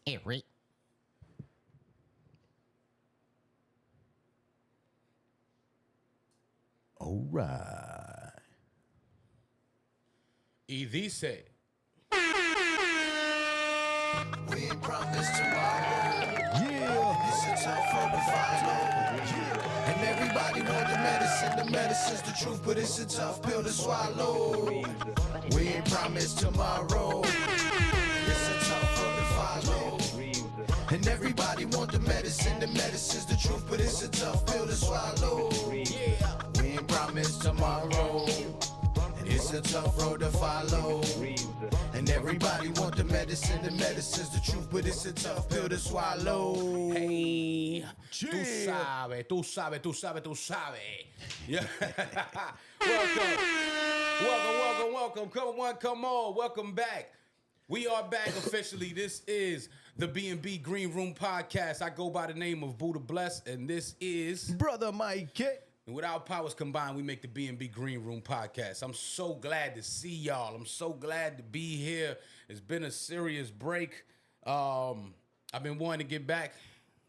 Eric. All right. Y dice. We ain't promised tomorrow. Yeah. It's a tough road to follow. And everybody want the medicine. The medicine's the truth, but it's a tough pill to swallow. We ain't promised tomorrow. It's a tough road to follow. And everybody want the medicine. The medicine's the truth, but it's a tough pill to swallow. Yeah. We ain't promised tomorrow. And it's a tough road to follow. And everybody want the medicine. The medicine's the truth, but it's a tough pill to swallow. Hey, tú sabes, tú sabes, tú sabes, tú sabes. Yeah. welcome. Come on, come on. Welcome back. We are back officially. This is the BMB Greenroom podcast. I go by the name of Buddha Bless, and this is Brother Mikey. And with our powers combined, we make the BMB Greenroom podcast. I'm so glad to see y'all. I'm so glad to be here. It's been a serious break. I've been wanting to get back.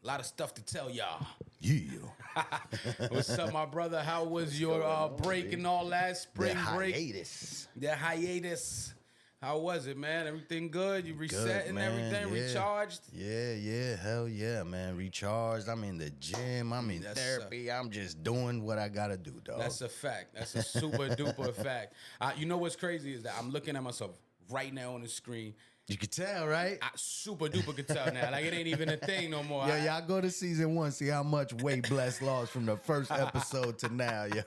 A lot of stuff to tell y'all. Yeah. What's up, my brother? How was your break and all that? Spring break? Hiatus. The hiatus. How was it, man? Everything good? You reset Good, and man. everything? Yeah. Recharged? Yeah. Hell yeah, man. Recharged. I'm in the gym. I'm in That's therapy. I'm just doing what I gotta do, dog. That's a fact. That's a super duper fact. You know what's crazy is that I'm looking at myself right now on the screen. You can tell, right? I super duper could tell now. Like it ain't even a thing no more. Yo, y'all go to season 1, see how much weight Bless lost from the first episode to now, yo.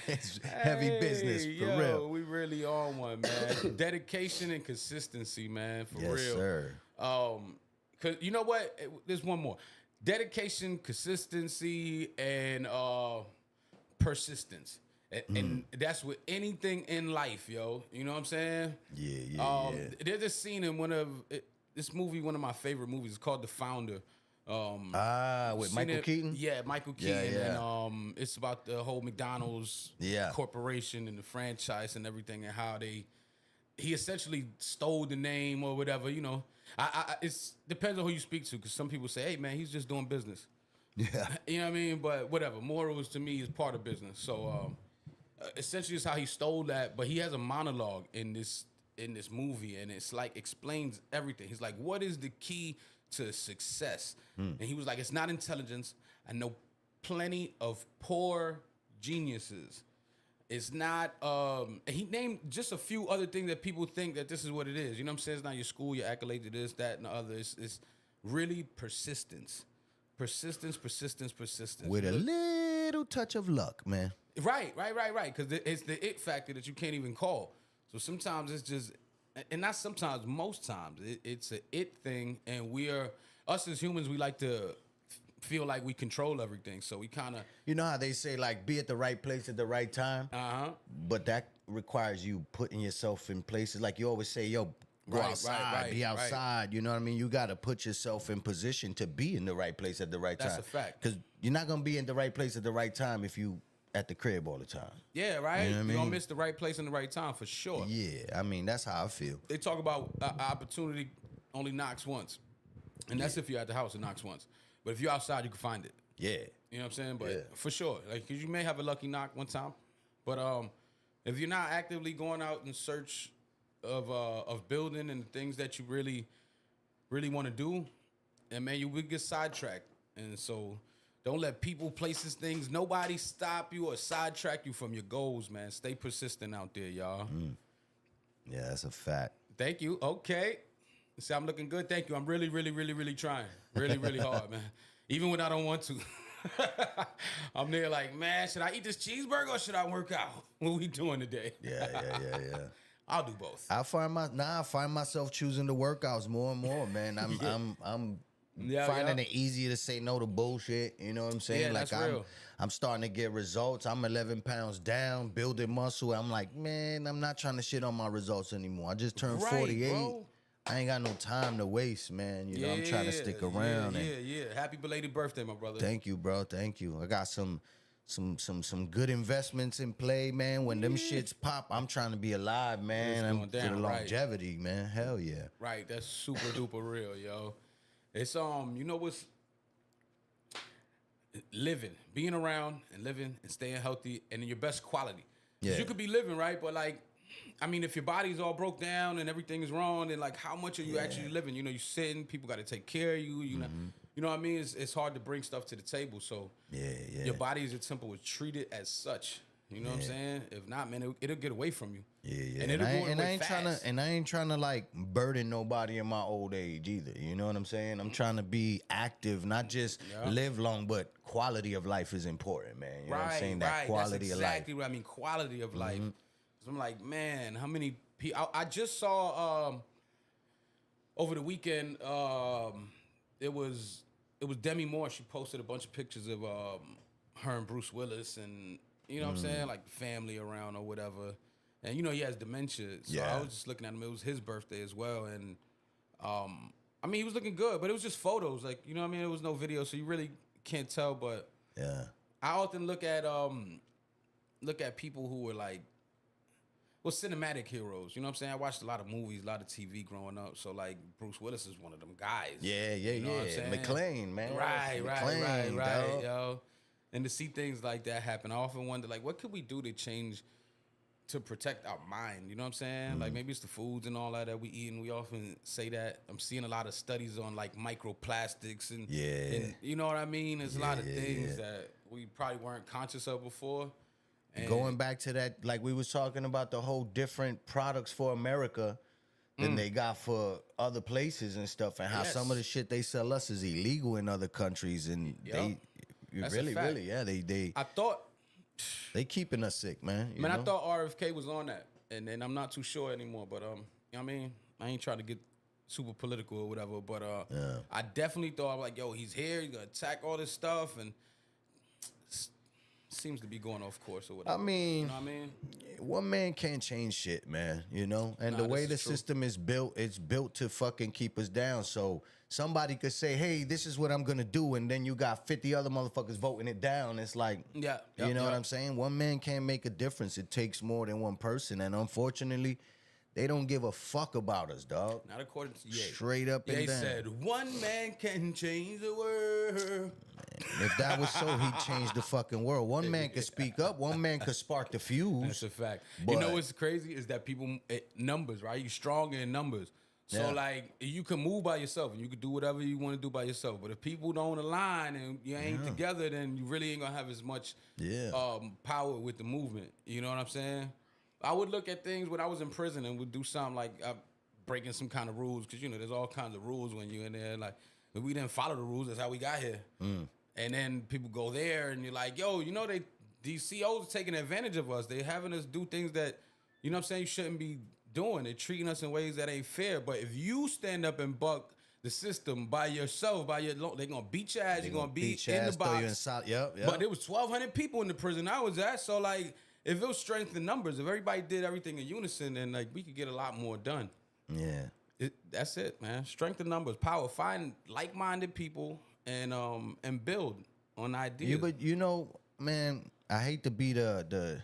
It's heavy business, for yo, real. We really on one, man. Dedication and consistency, man, for Yes, real. sir. Cause you know what? There's one more. Dedication, consistency, and persistence. And that's with anything in life, yo. You know what I'm saying? Yeah. There's a scene in this movie, one of my favorite movies. It's called The Founder. With Seen Michael it? Keaton? Yeah, Michael Keaton. Yeah. And it's about the whole McDonald's corporation and the franchise and everything and how he essentially stole the name or whatever, you know. It depends on who you speak to, because some people say, hey, man, he's just doing business. Yeah. You know what I mean? But whatever. Morals to me is part of business. So essentially it's how he stole that, but he has a monologue in this movie, and it's like explains everything. He's like, what is the key to success? And he was like, it's not intelligence. I know plenty of poor geniuses. It's not he named just a few other things that people think that this is what it is. You know what I'm saying? It's not your school, your accolades, it is that and the other. It's really persistence. Persistence. With a little touch of luck, man. Right. Because it's the it factor that you can't even call. So sometimes it's just, and not sometimes, most times, it's an it thing. And us as humans, we like to feel like we control everything. So we kind of. You know how they say, like, be at the right place at the right time? Uh-huh. But that requires you putting yourself in places. Like you always say, yo, go outside, be outside. Right. You know what I mean? You got to put yourself in position to be in the right place at the right time. That's a fact. Because you're not going to be in the right place at the right time if you at the crib all the time. Yeah, right? You know what I mean? You're going to miss the right place in the right time for sure. Yeah, I mean, that's how I feel. They talk about opportunity only knocks once. And that's if you're at the house, it knocks once. But if you're outside, you can find it. Yeah. You know what I'm saying? But for sure. Like, because you may have a lucky knock one time. But if you're not actively going out in search of building and the things that you really, really want to do, and man, you will get sidetracked. And so don't let people, places, things, nobody stop you or sidetrack you from your goals, man. Stay persistent out there, y'all. Yeah, that's a fact. Thank you. Okay. See, I'm looking good. Thank you. I'm really, really, really, really trying. Really, really hard, man. Even when I don't want to. I'm there like, man, should I eat this cheeseburger or should I work out? What we doing today? Yeah. I'll do both. I find myself choosing the workouts more and more, man. I'm finding it easier to say no to bullshit. You know what I'm saying? Yeah, like that's real. I'm starting to get results. I'm 11 pounds down, building muscle. I'm like, man, I'm not trying to shit on my results anymore. I just turned 48. Bro. I ain't got no time to waste, man. You know, I'm trying to stick around. Yeah. Happy belated birthday, my brother. Thank you, bro. Thank you. I got some some good investments in play, man. When them shits pop, I'm trying to be alive, man. I'm for the longevity, man. Hell yeah. Right, that's super duper real, yo. It's you know what's living, being around and living and staying healthy and in your best quality. Yeah. You could be living, right? But like, I mean, if your body's all broke down and everything is wrong, then like, how much are you actually living? You know, you're sitting, people got to take care of you. You know, you know what I mean? It's hard to bring stuff to the table. So your body is a temple. Was treated as such. You know what I'm saying? If not, man, it'll get away from you. Yeah. And I ain't trying to like burden nobody in my old age either. You know what I'm saying? I'm trying to be active, not just live long, but quality of life is important, man. You know what I'm saying? That quality of life. That's exactly what I mean. Quality of life. So I'm like, man, how many people? I just saw over the weekend. It was Demi Moore. She posted a bunch of pictures of her and Bruce Willis and. You know what I'm saying? Like the family around or whatever. And, you know, he has dementia. So I was just looking at him. It was his birthday as well. And, I mean, he was looking good, but it was just photos. Like, you know what I mean? It was no video, so you really can't tell. But I often look at people who were like, well, cinematic heroes. You know what I'm saying? I watched a lot of movies, a lot of TV growing up. So, like, Bruce Willis is one of them guys. You know what I'm saying? McClane, man. Right, yo. And to see things like that happen, I often wonder, like, what could we do to change, to protect our mind? You know what I'm saying? Like, maybe it's the foods and all that we eat, and we often say that. I'm seeing a lot of studies on, like, microplastics and you know what I mean? There's a lot of things that we probably weren't conscious of before. And going back to that, like we was talking about the whole different products for America than they got for other places and stuff, and how some of the shit they sell us is illegal in other countries, and That's really, I thought they keeping us sick, man. I thought RFK was on that, and then I'm not too sure anymore. But you know what I mean, I ain't trying to get super political or whatever. But I definitely thought, I'm like, yo, he's here, he's gonna attack all this stuff, and seems to be going off course or whatever. I mean, you know what I mean, one man can't change shit, man. You know, and the way the system is built, it's built to fucking keep us down. So somebody could say, hey, this is what I'm gonna do, and then you got 50 other motherfuckers voting it down. It's like, you know what I'm saying? One man can't make a difference. It takes more than one person, and unfortunately, they don't give a fuck about us, dog. Not according to Ye. Straight up and down. They said, one man can change the world. If that was so, he'd change the fucking world. One man could speak up. One man could spark the fuse. That's a fact. But you know what's crazy is that people, numbers, right? You're strong in numbers. So, like, you can move by yourself and you can do whatever you want to do by yourself. But if people don't align and you ain't together, then you really ain't going to have as much power with the movement. You know what I'm saying? I would look at things when I was in prison and would do something like breaking some kind of rules. Because, you know, there's all kinds of rules when you're in there. Like, if we didn't follow the rules, that's how we got here. And then people go there and you're like, yo, you know, these COs are taking advantage of us. They're having us do things that, you know what I'm saying, you shouldn't be doing. They're treating us in ways that ain't fair. But if you stand up and buck the system by yourself, they're gonna beat your ass. You're gonna be in the box. But there was 1,200 people in the prison I was at. So like, if it was strength in numbers, if everybody did everything in unison, then like we could get a lot more done. That's it, man. Strength in numbers, power. Find like-minded people and build on ideas. Yeah, but you know, man, I hate to be the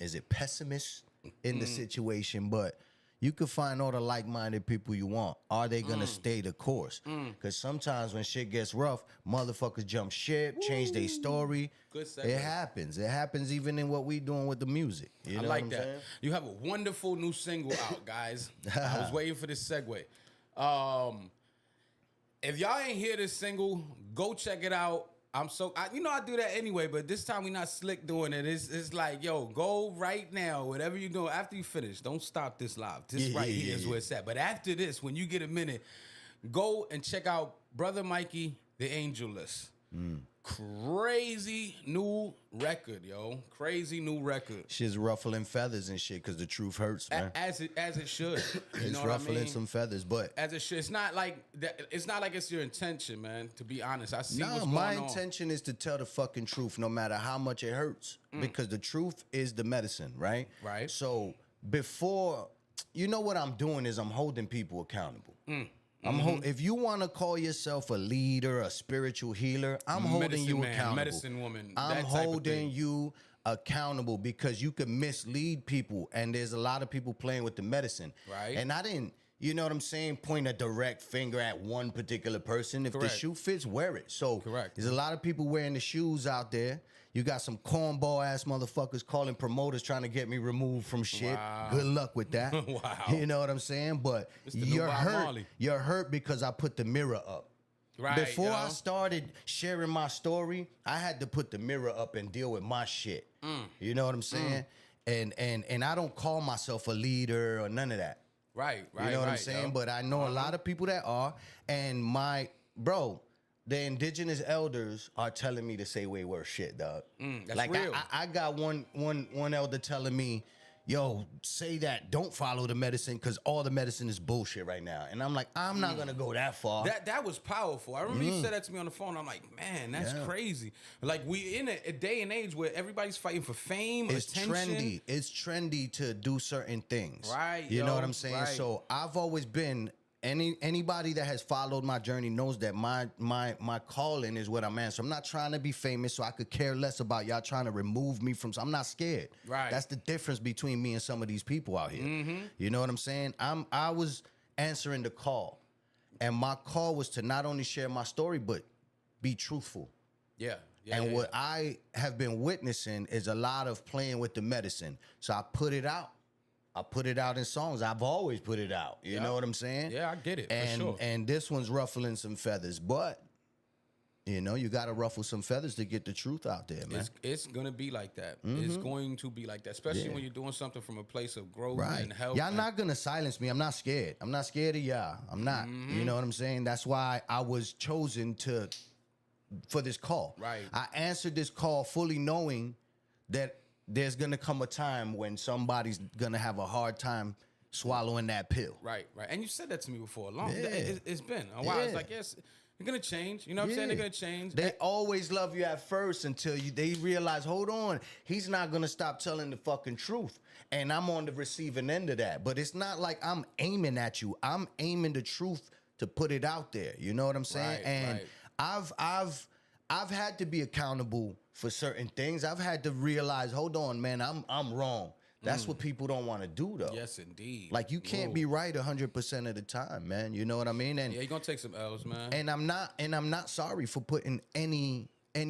is it pessimist in the situation, but you can find all the like-minded people you want. Are they gonna stay the course? Because sometimes when shit gets rough, motherfuckers jump ship, change their story. Good segue. It happens. It happens even in what we doing with the music. You know I like what I'm that. saying? You have a wonderful new single out, guys. I was waiting for this segue. If y'all ain't hear this single, go check it out. I do that anyway, but this time we not slick doing it. It's like, yo, go right now, whatever you're doing. After you finish, don't stop this live. This here is where it's at. But after this, when you get a minute, go and check out Brother Mikey, The Angel List. Crazy new record, yo. Crazy new record. Shit's ruffling feathers and shit because the truth hurts, man. As it should. It's ruffling some feathers, but as it should. It's not like that. It's not like it's your intention, man. To be honest, I see what's going on. My intention is to tell the fucking truth, no matter how much it hurts, because the truth is the medicine, right? Right. So before, you know what I'm doing is I'm holding people accountable. If you want to call yourself a leader, a spiritual healer, I'm holding you accountable. Medicine woman. I'm holding you accountable because you can mislead people, and there's a lot of people playing with the medicine. Right. And I didn't, you know what I'm saying, point a direct finger at one particular person. If Correct. the shoe fits, wear it. So Correct. there's a lot of people wearing the shoes out there. You got some cornball ass motherfuckers calling promoters trying to get me removed from shit. Wow. Good luck with that. Wow. You know what I'm saying? But you're hurt. You're hurt because I put the mirror up. Right, Before I started sharing my story, I had to put the mirror up and deal with my shit. You know what I'm saying? And I don't call myself a leader or none of that. Right. You know what I'm saying? But I know a lot of people that are. And the indigenous elders are telling me to say way worse shit, dog. That's like real. I got one elder telling me, yo, say that, don't follow the medicine because all the medicine is bullshit right now. And I'm like, I'm not gonna go that far. That was powerful. I remember you said that to me on the phone. I'm like, man, that's crazy. Like, we in a day and age where everybody's fighting for fame, it's attention. It's trendy to do certain things. Right. You know what I'm saying? Right. So I've always been anybody that has followed my journey knows that my calling is what I'm answering. I'm not trying to be famous, so I could care less about y'all trying to remove me from. I'm not scared. Right. That's the difference between me and some of these people out here. You know what I'm saying? I was answering the call, and my call was to not only share my story but be truthful. Yeah. And what I have been witnessing is a lot of playing with the medicine. So I put it out. I put it out in songs. I've always put it out. You know what I'm saying? Yeah, I get it. And for sure. and this one's ruffling some feathers, but you know, you got to ruffle some feathers to get the truth out there, man. It's gonna be like that. It's going to be like that, especially when you're doing something from a place of growth and help. Y'all not gonna silence me. I'm not scared. I'm not scared of y'all. I'm not. You know what I'm saying? That's why I was chosen for this call. Right. I answered this call fully knowing that there's gonna come a time when somebody's gonna have a hard time swallowing that pill. Right. And you said that to me before. Yeah. It's been a while. It's like, yes, they're gonna change. You know what I'm saying? They're gonna change. They always love you at first until they realize, hold on, he's not gonna stop telling the fucking truth. And I'm on the receiving end of that. But it's not like I'm aiming at you. I'm aiming the truth to put it out there. You know what I'm saying? I've had to be accountable for certain things. I've had to realize, hold on, man, I'm wrong. That's what people don't want to do, though. Yes, indeed. Like, you can't be right 100% of the time, man. You know what I mean? And you're gonna take some L's, man. And I'm not sorry for putting any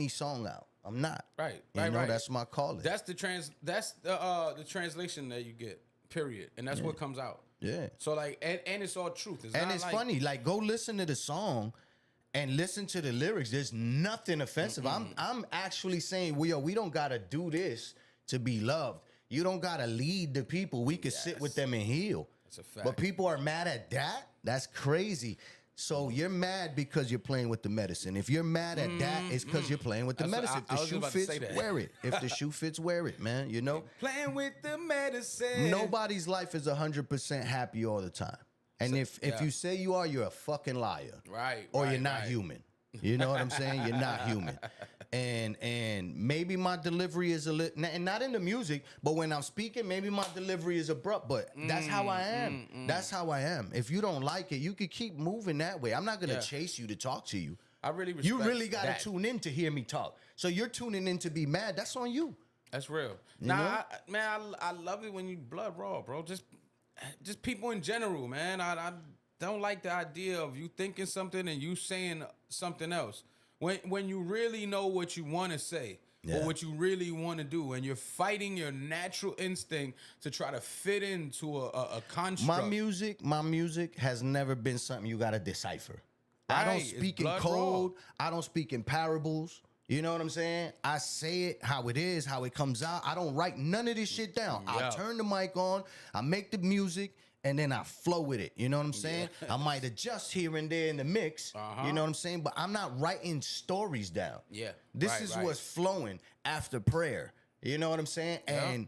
song out. I'm not. Right. You know, that's my calling. That's the translation that you get. Period. And that's what comes out. Yeah. So like, and it's all truth. It's funny. Like, go listen to the song and listen to the lyrics. There's nothing offensive. I'm actually saying, we don't gotta do this to be loved. You don't gotta lead the people. We could sit with them and heal. That's a fact. But people are mad at that. That's crazy. So you're mad because you're playing with the medicine. If you're mad at that, it's because you're playing with the medicine. If the shoe fits, wear it. If the shoe fits, wear it, man. You know? Playing with the medicine. Nobody's life is 100% happy all the time. And if you say you are, you're a fucking liar. Right. Or you're not human. You know what I'm saying? You're not human. And maybe my delivery is a little, and not in the music, but when I'm speaking, maybe my delivery is abrupt, but that's how I am. That's how I am. If you don't like it, you could keep moving that way. I'm not going to chase you to talk to you. I really respect You really got that. to tune in to hear me talk. So you're tuning in to be mad. That's on you. That's real. I love it when you blood raw, bro. Just people in general, man. I don't like the idea of you thinking something and you saying something else. When you really know what you want to say or what you really want to do, and you're fighting your natural instinct to try to fit into a construct. My music has never been something you got to decipher. Right. I don't speak in code. I don't speak in parables. You know what I'm saying? I say it how it is, how it comes out. I don't write none of this shit down. I turn the mic on, I make the music, and then I flow with it. You know what I'm saying? I might adjust here and there in the mix. You know what I'm saying? But I'm not writing stories down. Yeah. This is what's flowing after prayer. You know what I'm saying? And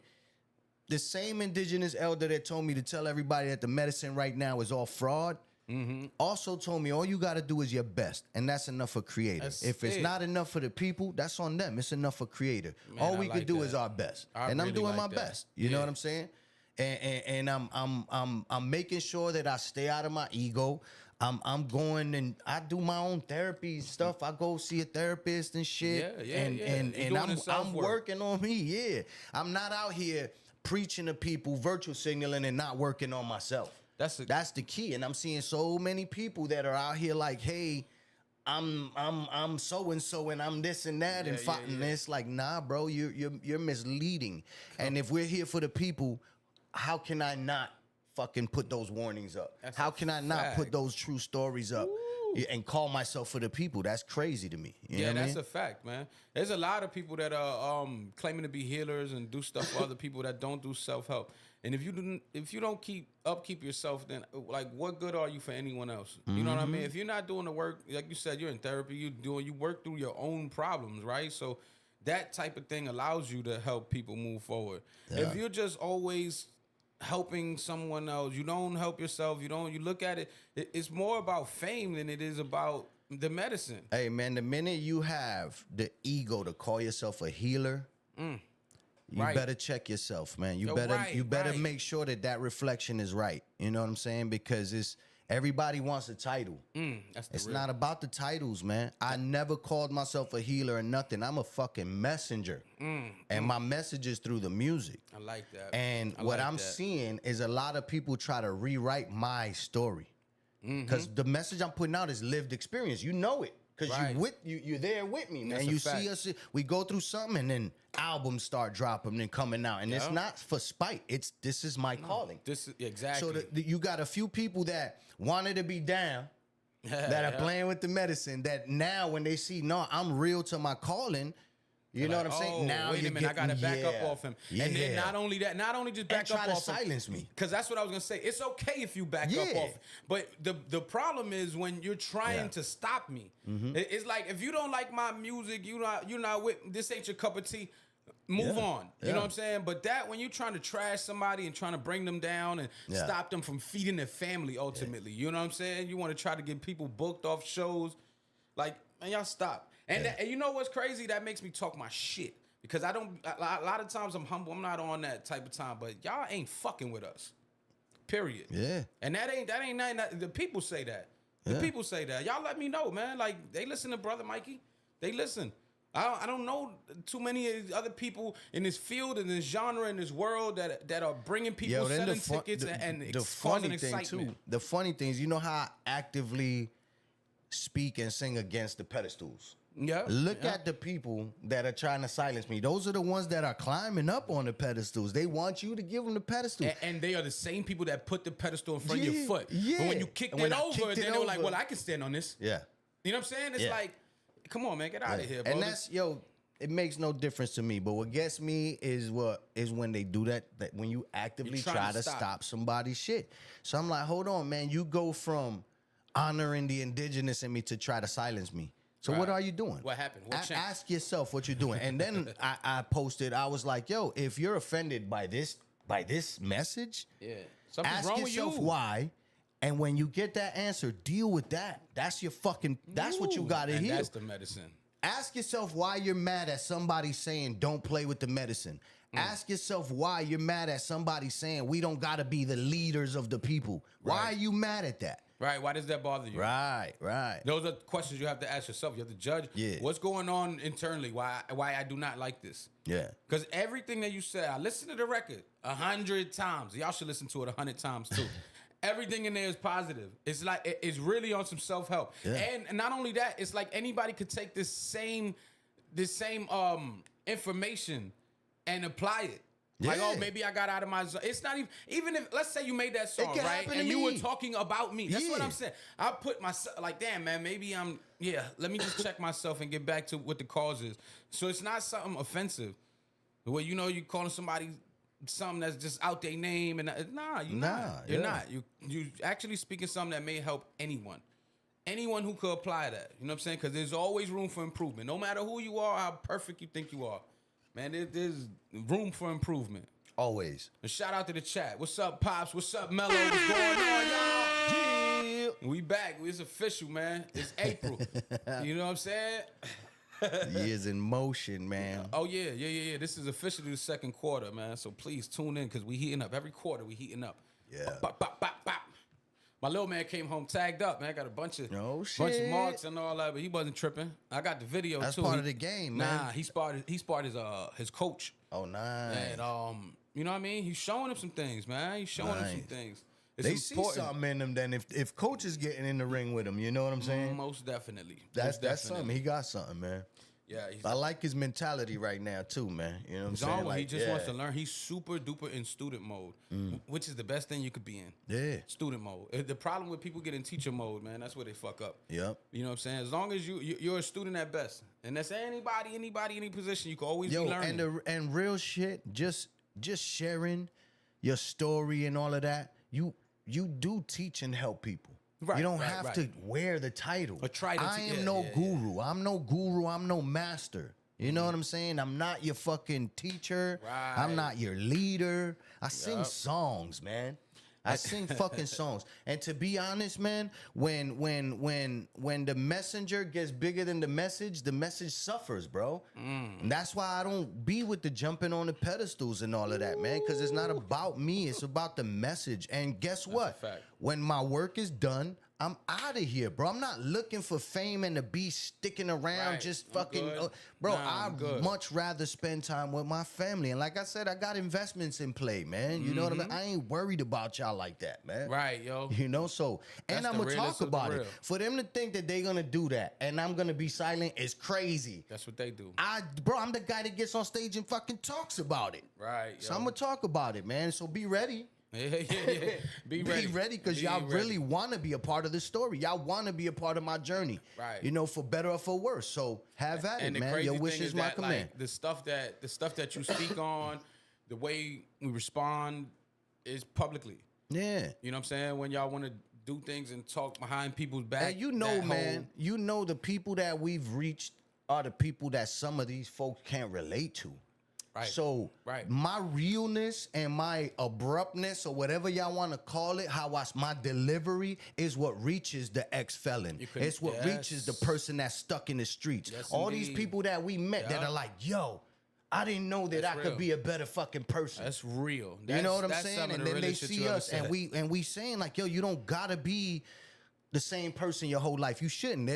the same indigenous elder that told me to tell everybody that the medicine right now is all fraud, also told me all you got to do is your best. And that's enough for creator. If it's not enough for the people, that's on them. It's enough for creator. Man, all we could do is our best. And I'm doing my best. You know what I'm saying? And I'm making sure that I stay out of my ego. I'm going and I do my own therapy stuff. I go see a therapist and shit. And I'm working on me. Yeah. I'm not out here preaching to people, virtual signaling, and not working on myself. That's the key. And I'm seeing so many people that are out here like, hey, I'm so and so and I'm this and that and fighting this. Like, nah, bro, you're misleading. And if we're here for the people, how can I not fucking put those warnings up? How can I not put those true stories up and call myself for the people? That's crazy to me. You know what I mean? A fact, man. There's a lot of people that are claiming to be healers and do stuff for other people that don't do self-help. And if you don't keep yourself, then like what good are you for anyone else? You know what I mean? If you're not doing the work, like you said, you're in therapy, you work through your own problems, right? So that type of thing allows you to help people move forward. Yeah. If you're just always helping someone else, you don't help yourself, you look at it's more about fame than it is about the medicine. Hey man, the minute you have the ego to call yourself a healer, you better check yourself, man. You better make sure that reflection is right. You know what I'm saying? Because everybody wants a title. It's not about the titles, man. I never called myself a healer or nothing. I'm a fucking messenger. And my message is through the music. I like that. And what I'm seeing is a lot of people try to rewrite my story. Because the message I'm putting out is lived experience. You know it. Because you're there with me, man. You see us, we go through something and then albums start dropping and coming out. And it's not for spite. This is my calling. This is exactly. So you got a few people that wanted to be down, that are playing with the medicine, that now when they see, no, I'm real to my calling, you know what I'm saying? Now wait a minute, I gotta back up off him. And then not only just back up off him. Try to silence me. Because that's what I was gonna say. It's okay if you back up off. But the problem is when you're trying to stop me. It's like if you don't like my music, you're not with this ain't your cup of tea. Move on. You know what I'm saying? But when you're trying to trash somebody and trying to bring them down and stop them from feeding their family ultimately, you know what I'm saying? You want to try to get people booked off shows. Like, man, y'all stop. And you know what's crazy? That makes me talk my shit. Because a lot of times I'm humble. I'm not on that type of time. But y'all ain't fucking with us. Period. Yeah. And that ain't nothing. The people say that. The people say that. Y'all let me know, man. Like, they listen to Brother Mikey. They listen. I don't know too many other people in this field, in this genre, in this world that are bringing people selling tickets and causing excitement. Too, the funny thing is, you know how I actively speak and sing against the pedestals? Yeah. Look at the people that are trying to silence me. Those are the ones that are climbing up on the pedestals. They want you to give them the pedestal. And they are the same people that put the pedestal in front of your foot. Yeah. But when you kicked it over, then they were like, well, I can stand on this. Yeah. You know what I'm saying? It's like, come on, man, get out of here, bro. And it makes no difference to me. But what gets me is when they do that when you actively try to stop somebody's shit. So I'm like, hold on, man. You go honoring the indigenous in me to try to silence me. So what are you doing? What happened? Ask yourself what you're doing. And then I posted, I was like, yo, if you're offended by this message, something's wrong with you. Ask yourself why. And when you get that answer, deal with that. That's what you got to heal. That's the medicine. Ask yourself why you're mad at somebody saying don't play with the medicine. Ask yourself why you're mad at somebody saying we don't got to be the leaders of the people. Why are you mad at that? Right. Why does that bother you? Right. Those are questions you have to ask yourself. You have to judge what's going on internally, why I do not like this. Yeah. Because everything that you said, I listened to the record 100 times. Y'all should listen to it 100 times too. Everything in there is positive. It's like it's really on some self-help. Yeah. And not only that, it's like anybody could take this same information and apply it. Like, oh, maybe I got out of my zone. It's not even if, let's say you made that song, right? And you were talking about me. That's what I'm saying. I put myself, like, damn, man, maybe let me just check myself and get back to what the cause is. So it's not something offensive. The way, you calling somebody something that's just out their name. And you're not. You actually speaking something that may help anyone. Anyone who could apply that. You know what I'm saying? Because there's always room for improvement. No matter who you are, how perfect you think you are. Man, there's room for improvement. Always. And shout out to the chat. What's up, Pops? What's up, Mello? What's going on, y'all? Yeah. We back. It's official, man. It's April. You know what I'm saying? Years in motion, man. Oh, yeah. This is officially the second quarter, man. So please tune in because we heating up. Every quarter we heating up. Yeah. Bop, bop, bop, bop. My little man came home tagged up, man. I got a bunch of bunch of marks and all that, but he wasn't tripping. I got the video That's too. part of the game, man. Nah, he sparred his coach. Oh, nice. And you know what I mean? He's showing him some things, man. He's showing him some things. It's they see something in him then if coach is getting in the ring with him, you know what I'm saying? Most definitely. That's something. He got something, man. Yeah, I like his mentality right now too, man. You know what I'm saying? Like, he just wants to learn. He's super duper in student mode, which is the best thing you could be in. Yeah. Student mode. The problem with people get in teacher mode, man, that's where they fuck up. Yep. You know what I'm saying? As long as you're a student at best, and that's anybody, any position, you can always be learning. And real shit, just sharing your story and all of that. You do teach and help people. Right, you don't have to wear the title. Or try to. I am no guru. I'm no guru. I'm no master. You know what I'm saying? I'm not your fucking teacher. Right. I'm not your leader. I sing songs, man. I sing fucking songs. And to be honest, man, when the messenger gets bigger than the message suffers, bro. And that's why I don't be with the jumping on the pedestals and all of that, man, because it's not about me. It's about the message. And guess what? When my work is done, I'm out of here, bro. I'm not looking for fame and to be sticking around just fucking... bro, I'd much rather spend time with my family. And like I said, I got investments in play, man. You know what I mean? I ain't worried about y'all like that, man. Right, yo. You know, so... And I'm going to talk about it. For them to think that they're going to do that and I'm going to be silent is crazy. That's what they do. Bro, I'm the guy that gets on stage and fucking talks about it. Right, So I'm going to talk about it, man. So be ready. Yeah. Be ready because y'all really want to be a part of the story. Y'all want to be a part of my journey. Right. You know, for better or for worse. So have at it, man. Your wish is my command. Like, the stuff that you speak on, the way we respond is publicly. Yeah. You know what I'm saying? When y'all want to do things and talk behind people's back. And you know, man, you know the people that we've reached are the people that some of these folks can't relate to. Right. So my realness and my abruptness or whatever y'all want to call it, my delivery is what reaches the ex-felon. It's what reaches the person that's stuck in the streets. All these people that we met that are like, yo, I didn't know that I could be a better fucking person. That's real. You know what I'm saying? And then they see us and we saying like, yo, you don't gotta be the same person your whole life. You shouldn't.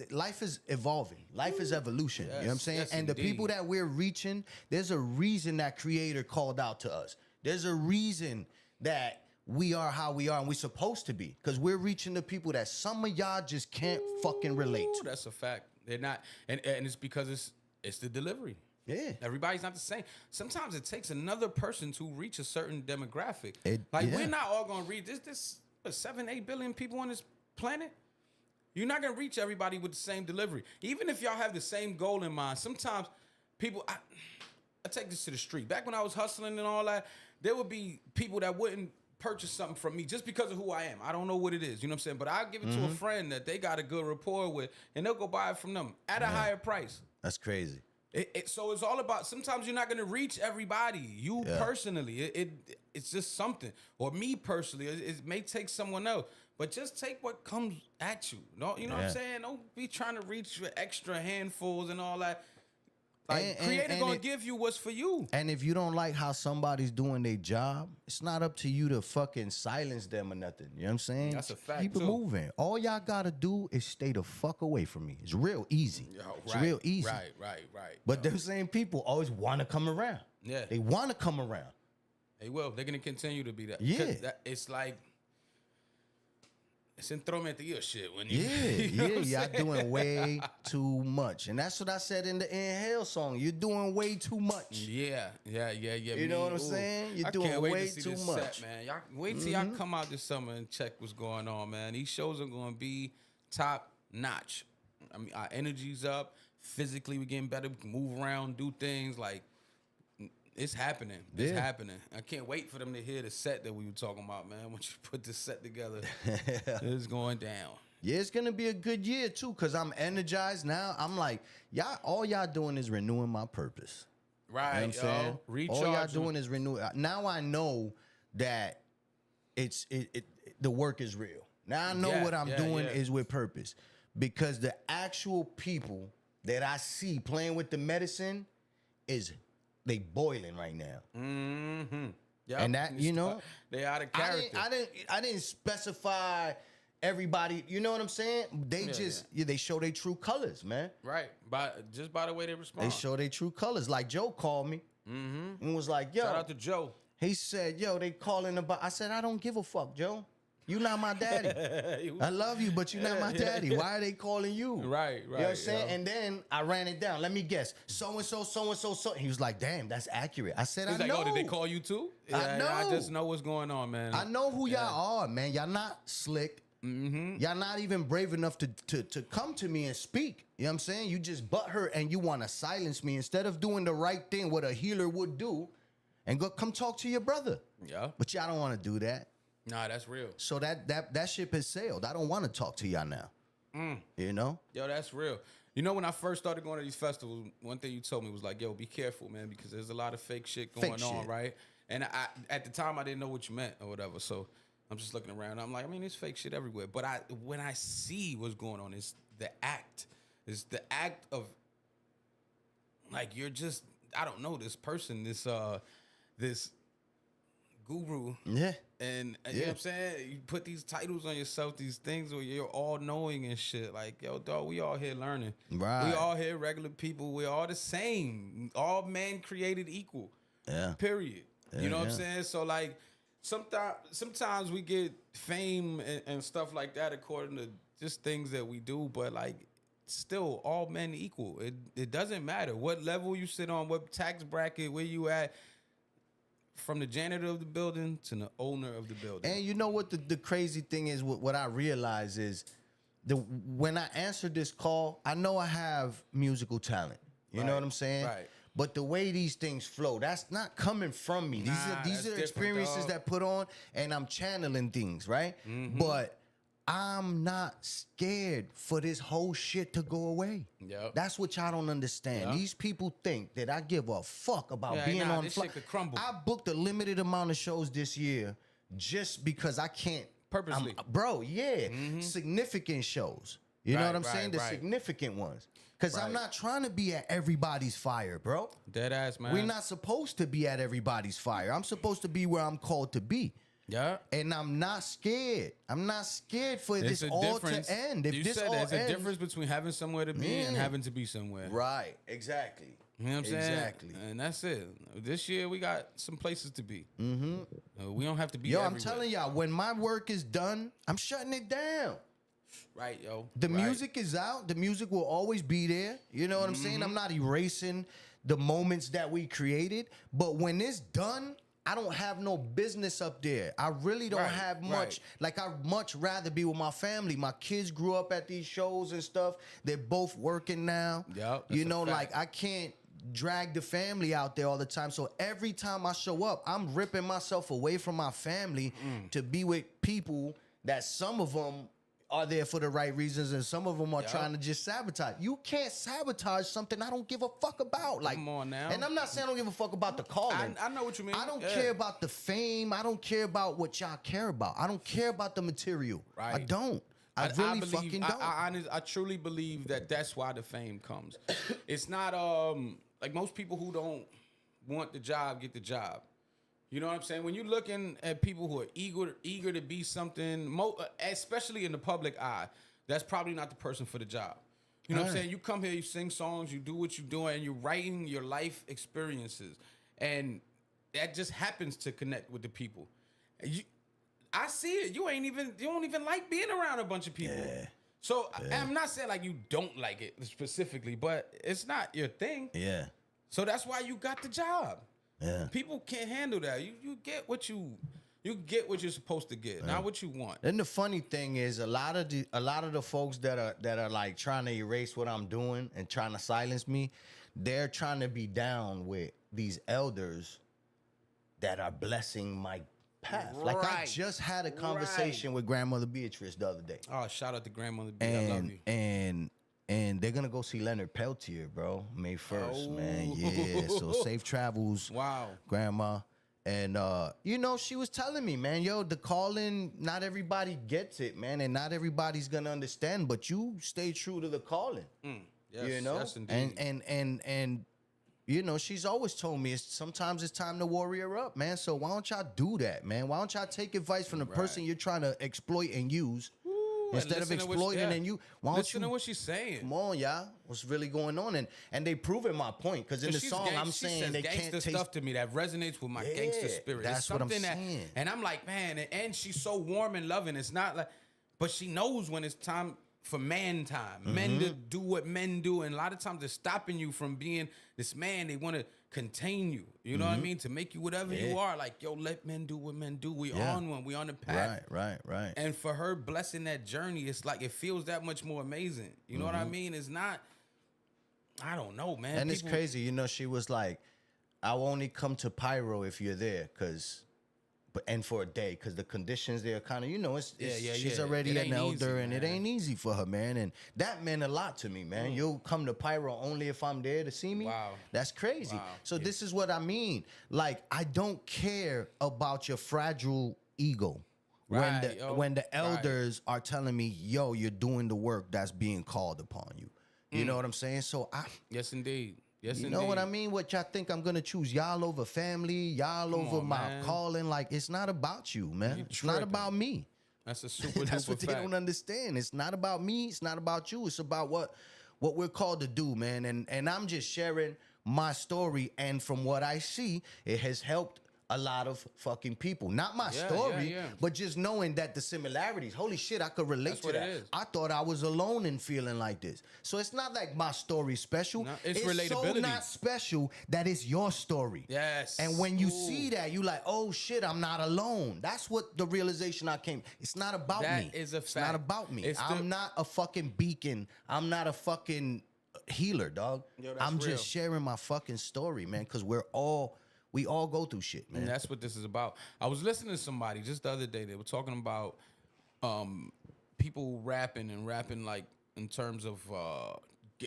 Life is evolving. Life is evolution. You know what I'm saying? And the people that we're reaching, there's a reason that Creator called out to us. There's a reason that we are how we are and we're supposed to be. Because we're reaching the people that some of y'all just can't fucking relate to. That's a fact. They're not, and it's because it's the delivery. Yeah. Everybody's not the same. Sometimes it takes another person to reach a certain demographic. We're not all gonna reach this 7-8 billion people on this planet. You're not gonna reach everybody with the same delivery. Even if y'all have the same goal in mind, sometimes people, I take this to the street. Back when I was hustling and all that, there would be people that wouldn't purchase something from me just because of who I am. I don't know what it is, you know what I'm saying? But I'll give it to a friend that they got a good rapport with, and they'll go buy it from them at a higher price. That's crazy. So it's all about, sometimes you're not going to reach everybody. You personally, it's just something. Or me personally, it may take someone else. But just take what comes at you. No, you know what I'm saying? Don't be trying to reach for extra handfuls and all that. Like, Creator gonna give you what's for you. And if you don't like how somebody's doing their job, it's not up to you to fucking silence them or nothing. You know what I'm saying? That's a fact. Keep it moving. All y'all gotta do is stay the fuck away from me. It's real easy. It's real easy. Right. But them same people always want to come around. Yeah. They want to come around. They will. They're gonna continue to be that. Yeah. It's like, it's intrometido shit when y'all doing way too much. And that's what I said in the Inhale song. You're doing way too much. Yeah. You know what I'm saying? You're doing way too much. Set, man. Y'all wait till y'all come out this summer and check what's going on, man. These shows are gonna be top notch. I mean, our energy's up. Physically, we're getting better. We can move around, do things like. It's happening. It's happening. I can't wait for them to hear the set that we were talking about, man. Once you put this set together, it's going down. Yeah, it's going to be a good year, too, because I'm energized now. I'm like, all y'all doing is renewing my purpose. Right, you know what I'm saying? Recharging. All y'all doing is renewing. Now I know that the work is real. Now I know what I'm doing is with purpose. Because the actual people that I see playing with the medicine they boiling right now. Yep. And that, you know, they out of character. I didn't specify everybody. You know what I'm saying? They they show their true colors, man. Right, just by the way they respond. They show their true colors. Like Joe called me and was like, "Yo," shout out to Joe. He said, "Yo, they calling about." I said, "I don't give a fuck, Joe. You not my daddy. I love you, but you not my daddy. Why are they calling you?" Right. You know what I'm saying? And then I ran it down. Let me guess. So and so. He was like, "Damn, that's accurate." I said, He's I know. Like, oh, did they call you too? I know. I just know what's going on, man. I know who y'all are, man. Y'all not slick. Y'all not even brave enough to come to me and speak. You know what I'm saying? You just butthurt and you want to silence me instead of doing the right thing, what a healer would do, and go come talk to your brother. Yeah. But y'all don't want to do that. Nah, that's real. So that ship has sailed. I don't want to talk to y'all now. You know? Yo, that's real. You know, when I first started going to these festivals, one thing you told me was like, yo, be careful, man, because there's a lot of fake shit going on, right? And I at the time, I didn't know what you meant or whatever. So I'm just looking around. I'm like, I mean, there's fake shit everywhere. But when I see what's going on, it's the act. It's the act of, like, you're just, I don't know, this person, this guru. Yeah. And you know what I'm saying? You put these titles on yourself, these things where you're all knowing and shit. Like, yo, dog, we all here learning. Right. We all here regular people. We're all the same. All men created equal. Yeah. Period. Yeah, you know what I'm saying? So, like, sometimes we get fame and stuff like that according to just things that we do, but, like, still all men equal. It doesn't matter what level you sit on, what tax bracket, where you at. From the janitor of the building to the owner of the building. And you know what the crazy thing is, what I realize is when I answered this call, I know I have musical talent. You know what I'm saying? Right. But the way these things flow, that's not coming from me. These are experiences that put on, and I'm channeling things, right? But I'm not scared for this whole shit to go away. Yep. That's what y'all don't understand. Yep. These people think that I give a fuck about being on this shit could crumble. I booked a limited amount of shows this year just because I can't. Purposely. Bro, yeah. Significant shows. You know what I'm saying? The significant ones. Because I'm not trying to be at everybody's fire, bro. Dead ass, man. We're not supposed to be at everybody's fire. I'm supposed to be where I'm called to be. Yeah. And I'm not scared. I'm not scared for this all to end. If you this said all there's ends, a difference between having somewhere to be and having to be somewhere. Right. Exactly. You know what I'm saying? Exactly. And that's it. This year we got some places to be. We don't have to be everywhere. I'm telling y'all, when my work is done, I'm shutting it down. Right, yo. The music is out. The music will always be there. You know what I'm saying? I'm not erasing the moments that we created. But when it's done, I don't have no business up there. I really don't have much. Like, I'd much rather be with my family. My kids grew up at these shows and stuff. They're both working now. Yep, you know, like, I can't drag the family out there all the time. So every time I show up, I'm ripping myself away from my family to be with people that some of them are there for the right reasons and some of them are trying to just sabotage. You can't sabotage something I don't give a fuck about. Like, come on now. And I'm not saying I don't give a fuck about the calling. I know what you mean. I don't care about the fame. I don't care about what y'all care about. I don't care about the material. Right. I don't. I really fucking don't. I truly believe that that's why the fame comes. It's not like most people who don't want the job get the job. You know what I'm saying? When you're looking at people who are eager to be something, especially in the public eye, that's probably not the person for the job. You know what I'm saying? You come here, you sing songs, you do what you're doing, and you're writing your life experiences. And that just happens to connect with the people. I see it. You don't even like being around a bunch of people. Yeah. So I'm not saying like you don't like it specifically, but it's not your thing. Yeah. So that's why you got the job. Yeah. People can't handle that. You get what you get what you're supposed to get, not what you want. And the funny thing is, a lot of the folks that are like trying to erase what I'm doing and trying to silence me, they're trying to be down with these elders that are blessing my path. Like, I just had a conversation with Grandmother Beatrice the other day. Oh, shout out to Grandmother Beatrice. I love you. And they're gonna go see Leonard Peltier, bro, May 1st, man. Yeah, so safe travels. Wow. Grandma. And, you know, she was telling me, man, yo, the calling, not everybody gets it, man, and not everybody's gonna understand, but you stay true to the calling. Yes, you know? yes, indeed. And you know, she's always told me sometimes it's time to warrior up, man. So why don't y'all do that, man? Why don't y'all take advice from the person you're trying to exploit and use instead of exploiting and you? Why don't listen to what she's saying? Come on, y'all. What's really going on? And they proving my point because in the song I'm saying they can't taste stuff to me that resonates with my gangster spirit. That's it's what I'm something saying. And I'm like, man, and she's so warm and loving. It's not like, but she knows when it's time for man time. Men to do what men do, and a lot of times they're stopping you from being this man. They want to contain you. You know what I mean? To make you whatever you are. Like, yo, let men do what men do. We on one. We on the path. Right. And for her blessing that journey, it's like it feels that much more amazing. You know what I mean? It's not. I don't know, man. And it's crazy. You know, she was like, "I'll only come to Pyro if you're there, and for a day, because the conditions there kind of, you know, she's already an elder, and it ain't easy for her, man. And that meant a lot to me, man. You'll come to Pyro only if I'm there to see me. Wow, that's crazy. So this is what I mean. Like, I don't care about your fragile ego. When the elders are telling me, yo, you're doing the work that's being called upon you. You know what I'm saying? So yes, indeed. Yes, you know what I mean? What y'all think I'm gonna choose y'all over family, y'all over my calling? Like, it's not about you, man. It's not about me. That's a super. That's what they don't understand. It's not about me. It's not about you. It's about what we're called to do, man. And I'm just sharing my story, and from what I see, it has helped a lot of fucking people. Not my story, but just knowing that the similarities. Holy shit, I could relate to that. I thought I was alone in feeling like this. So it's not like my story's special. No, it's so relatability. not special that it's your story. Yes. And when you see that, you like, oh shit, I'm not alone. That's what the realization I came. It's not about me. That is a fact. It's not about me. I'm not a fucking beacon. I'm not a fucking healer, dog. I'm just sharing my fucking story, man, because we all go through shit, man. And that's what this is about. I was listening to somebody just the other day. They were talking about people rapping like in terms of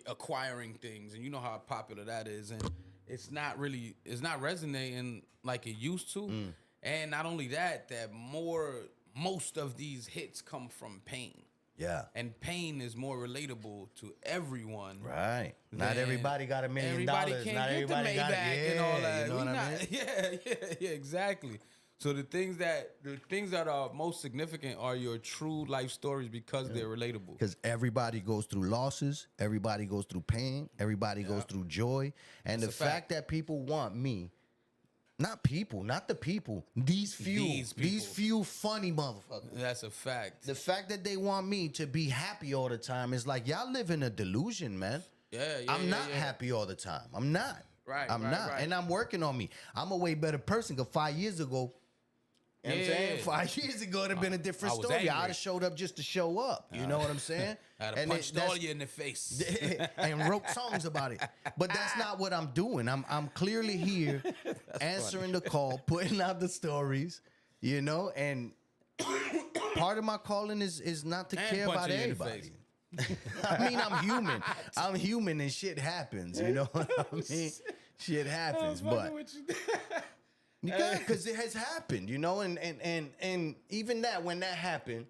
acquiring things, and you know how popular that is, and it's not resonating like it used to. And not only that most of these hits come from pain. Yeah. And pain is more relatable to everyone. Right. Not everybody got $1 million. Everybody can't Not get everybody the Maybach got it. and all that. You know what I mean? Yeah, exactly. So the things that are most significant are your true life stories because they're relatable. Because everybody goes through losses, everybody goes through pain, everybody goes through joy. And the fact that people want me, not the people, these few funny motherfuckers. That's a fact. The fact that they want me to be happy all the time is like, y'all live in a delusion, man. I'm not happy all the time. I'm not. I'm not. And I'm working on me. I'm a way better person because 5 years ago, you know what I'm saying? 5 years ago, it'd have been a different story. I'd have showed up just to show up. You know what I'm saying? I'd have punched all you in the face. And wrote songs about it. But that's not what I'm doing. I'm clearly here answering the call, putting out the stories, you know, and part of my calling is not to care about everybody. I mean, I'm human. I'm human and shit happens, you know what I mean? Shit happens, but because it has happened, you know, and even that, when that happened,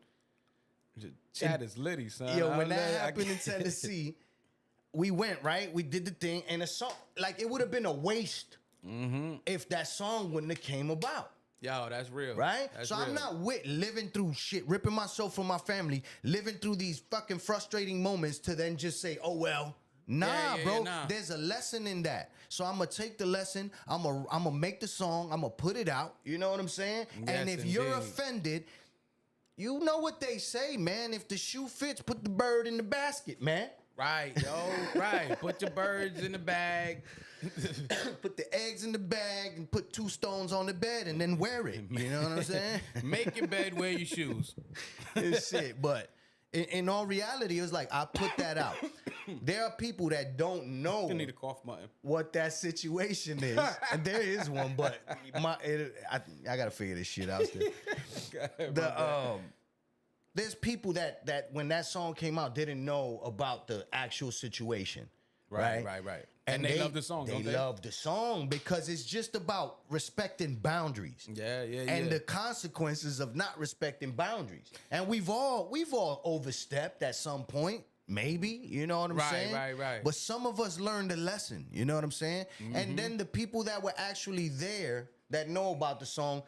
Chad is litty, son. Yo, when that happened in Tennessee, we went, right? We did the thing, and a song, like, it would have been a waste if that song wouldn't have came about. Yo, that's real. Right? That's so real. I'm not living through shit, ripping myself from my family, living through these fucking frustrating moments to then just say, oh, well. Nah, bro. There's a lesson in that. So I'm going to take the lesson. I'm gonna make the song. I'm going to put it out. You know what I'm saying? Yes, and if you're offended, you know what they say, man. If the shoe fits, put the bird in the basket, man. Right, yo. Right. Put your birds in the bag. Put the eggs in the bag and put 2 stones on the bed and then wear it. You know what I'm saying? Make your bed, wear your shoes. It's shit. But in all reality, it was like, I put that out. There are people that don't know need a cough button. What that situation is. And there is one, but I got to figure this shit out still. There's people that when that song came out didn't know about the actual situation. Right. And they love the song, don't they? They love the song because it's just about respecting boundaries. Yeah. And the consequences of not respecting boundaries. And we've all overstepped at some point. maybe, you know what I'm saying? Right. But some of us learned a lesson, you know what I'm saying? And then the people that were actually there that know about the song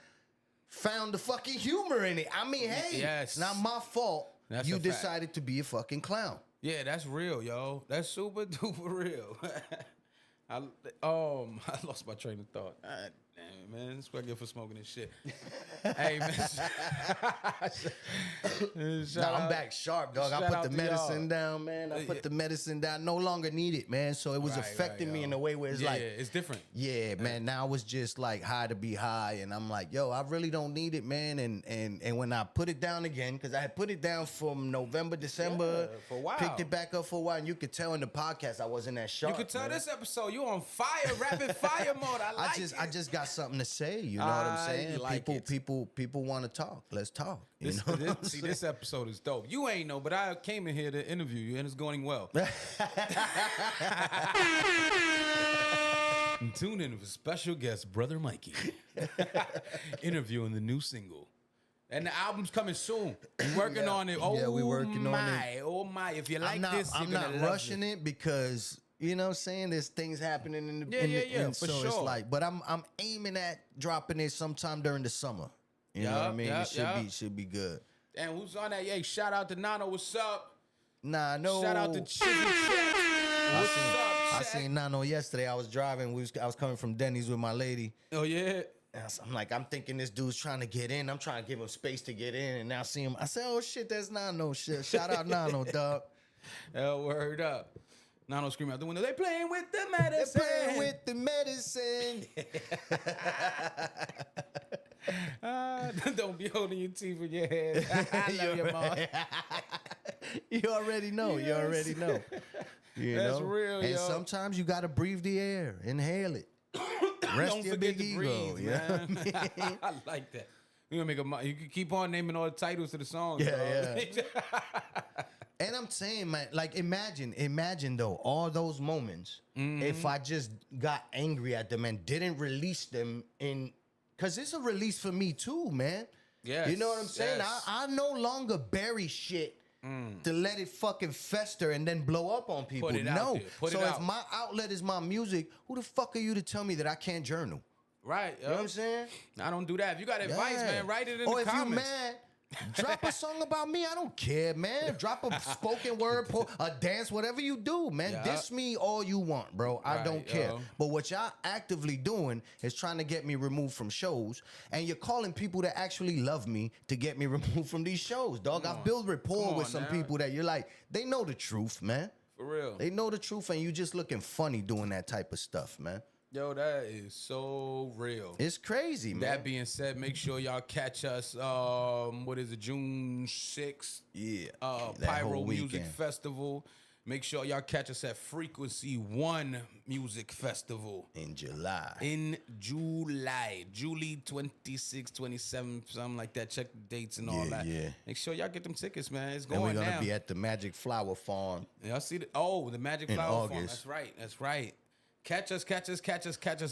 found the fucking humor in it. I mean, hey, it's not my fault you decided to be a fucking clown. Yeah, that's real, yo. That's super duper real. I lost my train of thought. Damn, man, that's what I get for smoking this shit. Hey, man. I'm back sharp, dog. I put the medicine down, man. I put the medicine down. No longer need it, man. So it was affecting me in a way where it's like, it's different. Yeah, man. Now it's just like high to be high, and I'm like, yo, I really don't need it, man. And when I put it down again, because I had put it down from November, December, for a while, picked it back up for a while, and you could tell in the podcast I wasn't that sharp. You could tell man. This episode you on fire, rapid fire mode. I just got something to say. You know what I'm saying? People want to talk. Let's talk. This episode is dope. You ain't know, but I came in here to interview you, and it's going well. Tune in with special guest Brother Mikey, interviewing the new single. And the album's coming soon. We're working on it. Oh, we're working on it. Oh my! If you like this, I'm not rushing it because you know what I'm saying. There's things happening in the for so sure. It's like, but I'm aiming at dropping it sometime during the summer. You know what I mean? It should be good. And who's on that? Yeah, shout out to Nano. What's up? Nano. Shout out to Chizzy Check. What's up? I seen Nano yesterday. I was driving. I was coming from Denny's with my lady. Oh yeah. I'm thinking this dude's trying to get in. I'm trying to give him space to get in, and now I see him. I said, "Oh shit, that's Nano shit." Shout out Nano, dog. Hell, word up. Nano screaming out the window. They playing with the medicine. They playing with the medicine. Don't be holding your teeth in your head. I love your mom. You already know. Yes. You already know. That's real, and yo. sometimes you gotta breathe the air, inhale it. Rest Don't your forget big to ego, breathe, man. Yeah. I like that. You gonna make you can keep on naming all the titles to the songs. Yeah. And I'm saying, man, like imagine though, all those moments, if I just got angry at them and didn't release them because it's a release for me too, man. Yes, you know what I'm saying? yes. I no longer bury shit to let it fucking fester and then blow up on people. Put it out there. Put so it if out. my outlet is my music, who the fuck are you to tell me that I can't journal? Right. You know what I'm saying? I don't do that. If you got advice, Yeah. man, write it in or the if you comments. mad, drop a song about me. I don't care, man. Drop a spoken word, a dance, whatever you do, man. Yeah. Diss me all you want, bro. I Right, don't care. yo. But what y'all actively doing is trying to get me removed from shows, and you're calling people that actually love me to get me removed from these shows, dog. I've built rapport Come with on some now. people that you're like, they know the truth, man. For real. They know the truth, and you just looking funny doing that type of stuff, man. Yo, that is so real. It's crazy, man. That being said, make sure y'all catch us. What is it? June 6th. Yeah, that Pyro whole Music weekend. Festival. Make sure y'all catch us at Frequency 1 Music Festival in July. July 26, 27, something like that. Check the dates and all that. Yeah. Make sure y'all get them tickets, man. It's And going we're gonna down. be at the Magic Flower Farm. Y'all see the Magic in Flower Farm. August. That's right. Catch us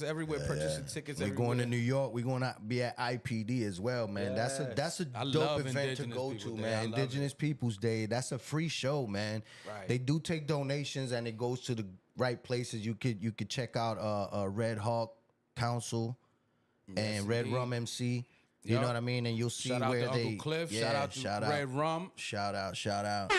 everywhere. Purchase your tickets We're everywhere. going to New York. We're going to be at IPD as well, man. Yes. That's a I dope love event to Indigenous go People to, Day. man. I love Indigenous Peoples Day. That's a free show, man. Right. They do take donations, and it goes to the right places. You could check out Red Hawk Council and Red indeed. Rum MC. You Yup. know what I mean? And you'll see Shout out where to they. Uncle Cliff. Yeah, Shout out to Red Rum. Shout out.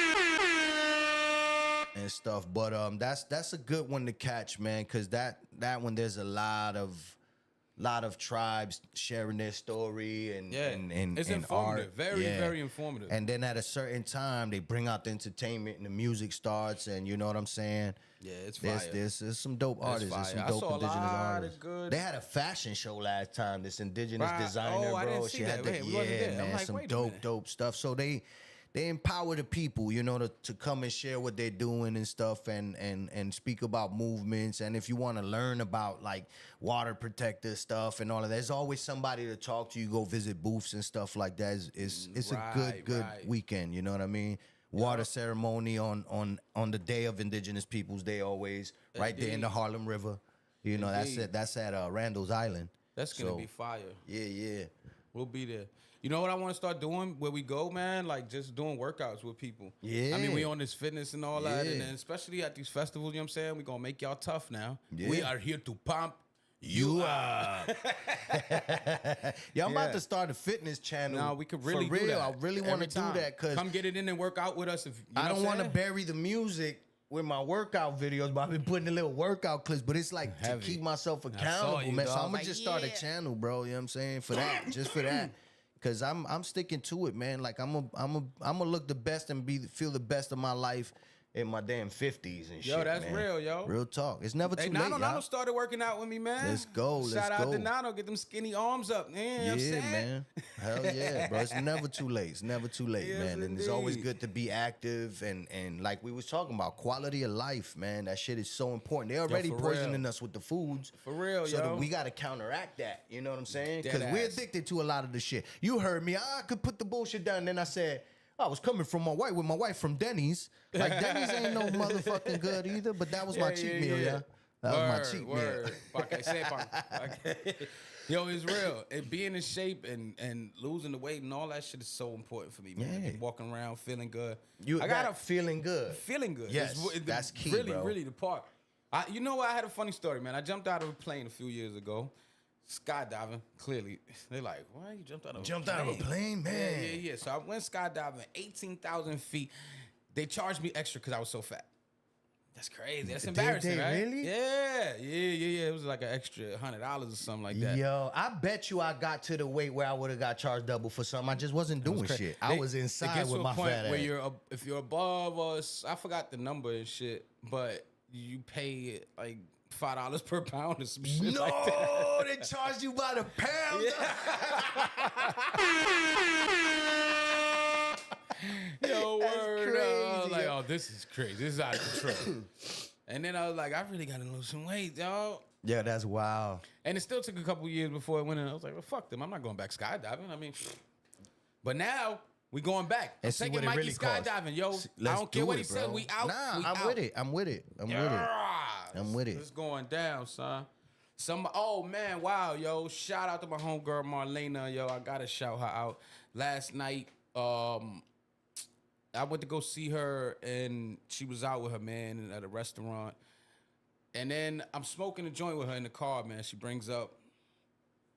And stuff, but that's a good one to catch, man, because that one there's a lot of tribes sharing their story and it's and informative, art. very informative. And then at a certain time they bring out the entertainment and the music starts, and you know what I'm saying. Yeah, it's fire. There's some dope artists. There's some fire. I dope saw a indigenous lot of artists. good- They had a fashion show last time. This indigenous Right. designer, Oh, I bro. didn't see She had that. Wait, we wasn't there. I'm man, like, some wait a minute. dope stuff. So they empower the people, you know, to come and share what they're doing and stuff, and speak about movements. And if you want to learn about like water protector stuff and all of that, there's always somebody to talk to. You go visit booths and stuff like that. It's a good weekend. You know what I mean? Water ceremony on the day of Indigenous Peoples Day, always right there in the Harlem River. You know, that's at Randall's Island. That's gonna be fire. Yeah. We'll be there. You know what I want to start doing where we go, man? Like just doing workouts with people. Yeah. I mean, we on this fitness and all that. Yeah. And then especially at these festivals, you know what I'm saying? We're going to make y'all tough now. Yeah. We are here to pump you up. Yo, I'm about to start a fitness channel. No, we could really For real. do that. I really want to do time. that because Come get it in and work out with us. If you know I don't want to bury the music with my workout videos, but I've been putting a little workout clips. But it's like Heavy. to keep myself saw accountable, you, man. So dog. I'm gonna just start a channel, bro. You know what I'm saying? For that, just for that. Cause I'm sticking to it, man. Like I'm gonna look the best and feel the best of my life in my damn 50s and shit. Yo, that's man. real, yo. Real talk. It's never too late. Nano started working out with me, man. Let's go. Shout out to Nano. Get them skinny arms up, man. You know what I'm saying? Man. Hell yeah, bro. It's never too late. It's never too late, Yes, man. And it's always indeed. good to be active and like we was talking about, quality of life, man. That shit is so important. They're already for poisoning real. us with the foods. For real, so yo. that we got to counteract that. You know what I'm saying? Because Dead we're ass. addicted to a lot of the shit. You heard me. I could put the bullshit down. Then I said, I was coming from my wife from Denny's. Like, Denny's ain't no motherfucking good either, but that was my cheat meal, yeah. That was my cheat meal. Yo, it's real. And being in shape and losing the weight and all that shit is so important for me, man. Yeah. Walking around feeling good. I got feeling good. Feeling good. Yes, It's that's key, really, bro. really the part. You know what? I had a funny story, man. I jumped out of a plane a few years ago. Skydiving, clearly. They're like, why you jumped out of a plane? Out of a plane, man. Yeah. So I went skydiving, 18,000 feet. They charged me extra because I was so fat. That's crazy. That's embarrassing, they right? really? Yeah. It was like an extra $100 or something like that. Yo, I bet you I got to the weight where I would have got charged double for something. I just wasn't doing shit. I was It inside gets with to my a point fat where ass. if you're above us, I forgot the number and shit, but you pay like $5 per pound or some shit No, like that. they charged you by the pound. Yo, word. crazy, I was like, yo. oh, this is crazy. This is out of control. And then I was like, I really got to lose some weight, dog. Yeah, that's wild. And it still took a couple years before it went in. I was like, well, fuck them. I'm not going back skydiving. I mean, but now we going back. I'm And see taking what it Mikey really costs. skydiving, yo. Let's I don't care do what it, he said. bro. We out. Nah, we I'm out. with it. I'm with it. I'm with it. It's going down, son. Oh man, wow, yo! Shout out to my homegirl Marlena, yo. I gotta shout her out. Last night, I went to go see her, and she was out with her man at a restaurant. And then I'm smoking a joint with her in the car, man. She brings up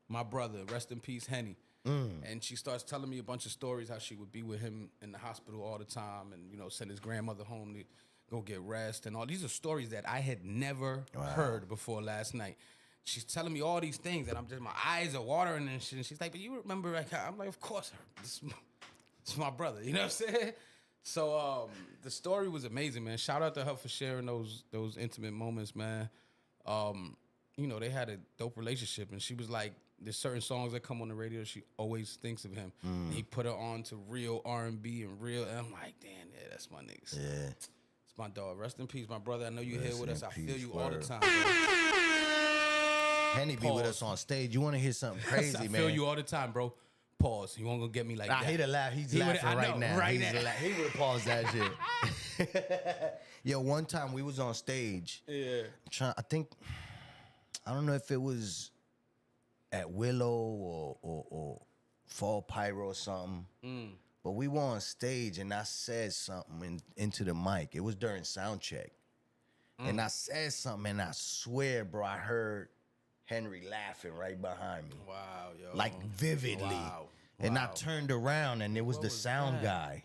my brother, rest in peace, Henny. And she starts telling me a bunch of stories how she would be with him in the hospital all the time, and send his grandmother home to go get rest and all. These are stories that I had never heard before last night. She's telling me all these things, and my eyes are watering and shit. And she's like, "But you remember?" I'm like, "Of course, this is my brother." You know what I'm saying? So the story was amazing, man. Shout out to her for sharing those intimate moments, man. They had a dope relationship, and she was like, there's certain songs that come on the radio, she always thinks of him. And he put her on to real R&B and real, and I'm like, damn, yeah, that's my niggas. Yeah. It's my dog. Rest in peace, my brother. I know you Rest here with in us. I feel peace, you all the word. time, bro. Henny be with us on stage. You want to hear something crazy, I man? feel you all the time, bro. Pause. You won't gonna get me like that. I hate to laugh. He's He laughing would- I right know, now. right He's now. He would have paused that shit. Yo, one time we was on stage. Yeah. I don't know if it was at Willow or Fall Pyro or something. But we were on stage and I said something into the mic. It was during sound check. And I said something and I swear, bro, I heard Henry laughing right behind me. Wow, yo. Like vividly. Wow. And I Wow. turned around and it was the was sound that? guy.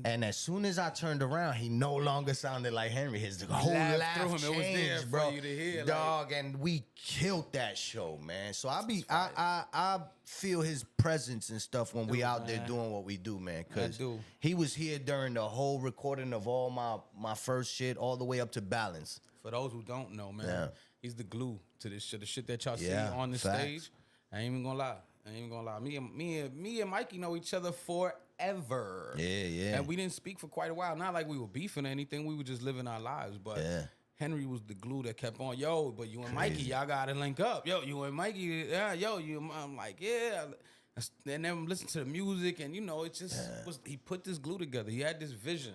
And as soon as I turned around, he no longer sounded like Henry. His whole laughed laugh through him. changed, It was there for bro. you to hear, like- Dog, and we killed that show, man. So I feel his presence and stuff when we out there man. doing what we do, man. Cause do. he was here during the whole recording of all my first shit, all the way up to Balance. For those who don't know, man, Yeah. he's the glue to this shit. The shit that y'all Yeah, see on the facts. stage. I ain't even gonna lie. Me and Mikey know each other forever. Yeah. And we didn't speak for quite a while. Not like we were beefing or anything. We were just living our lives. But Yeah. Henry was the glue that kept on. Yo, but you and Mikey, y'all gotta link up. Yo, you and Mikey, yeah, yo, you. I'm like, yeah. And then listen to the music, and it just was. He put this glue together. He had this vision.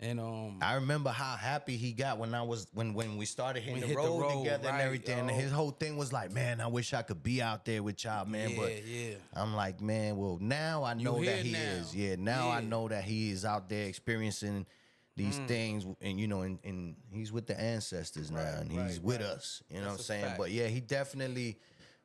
And I remember how happy he got when we started hitting the road together and everything. And his whole thing was like, man, I wish I could be out there with y'all, man. But I'm like, man, well, now I know that he is. Yeah, now I know that he is out there experiencing these things, and you know, and he's with the ancestors now, and he's with us. You know what I'm saying? Fact. But yeah, he definitely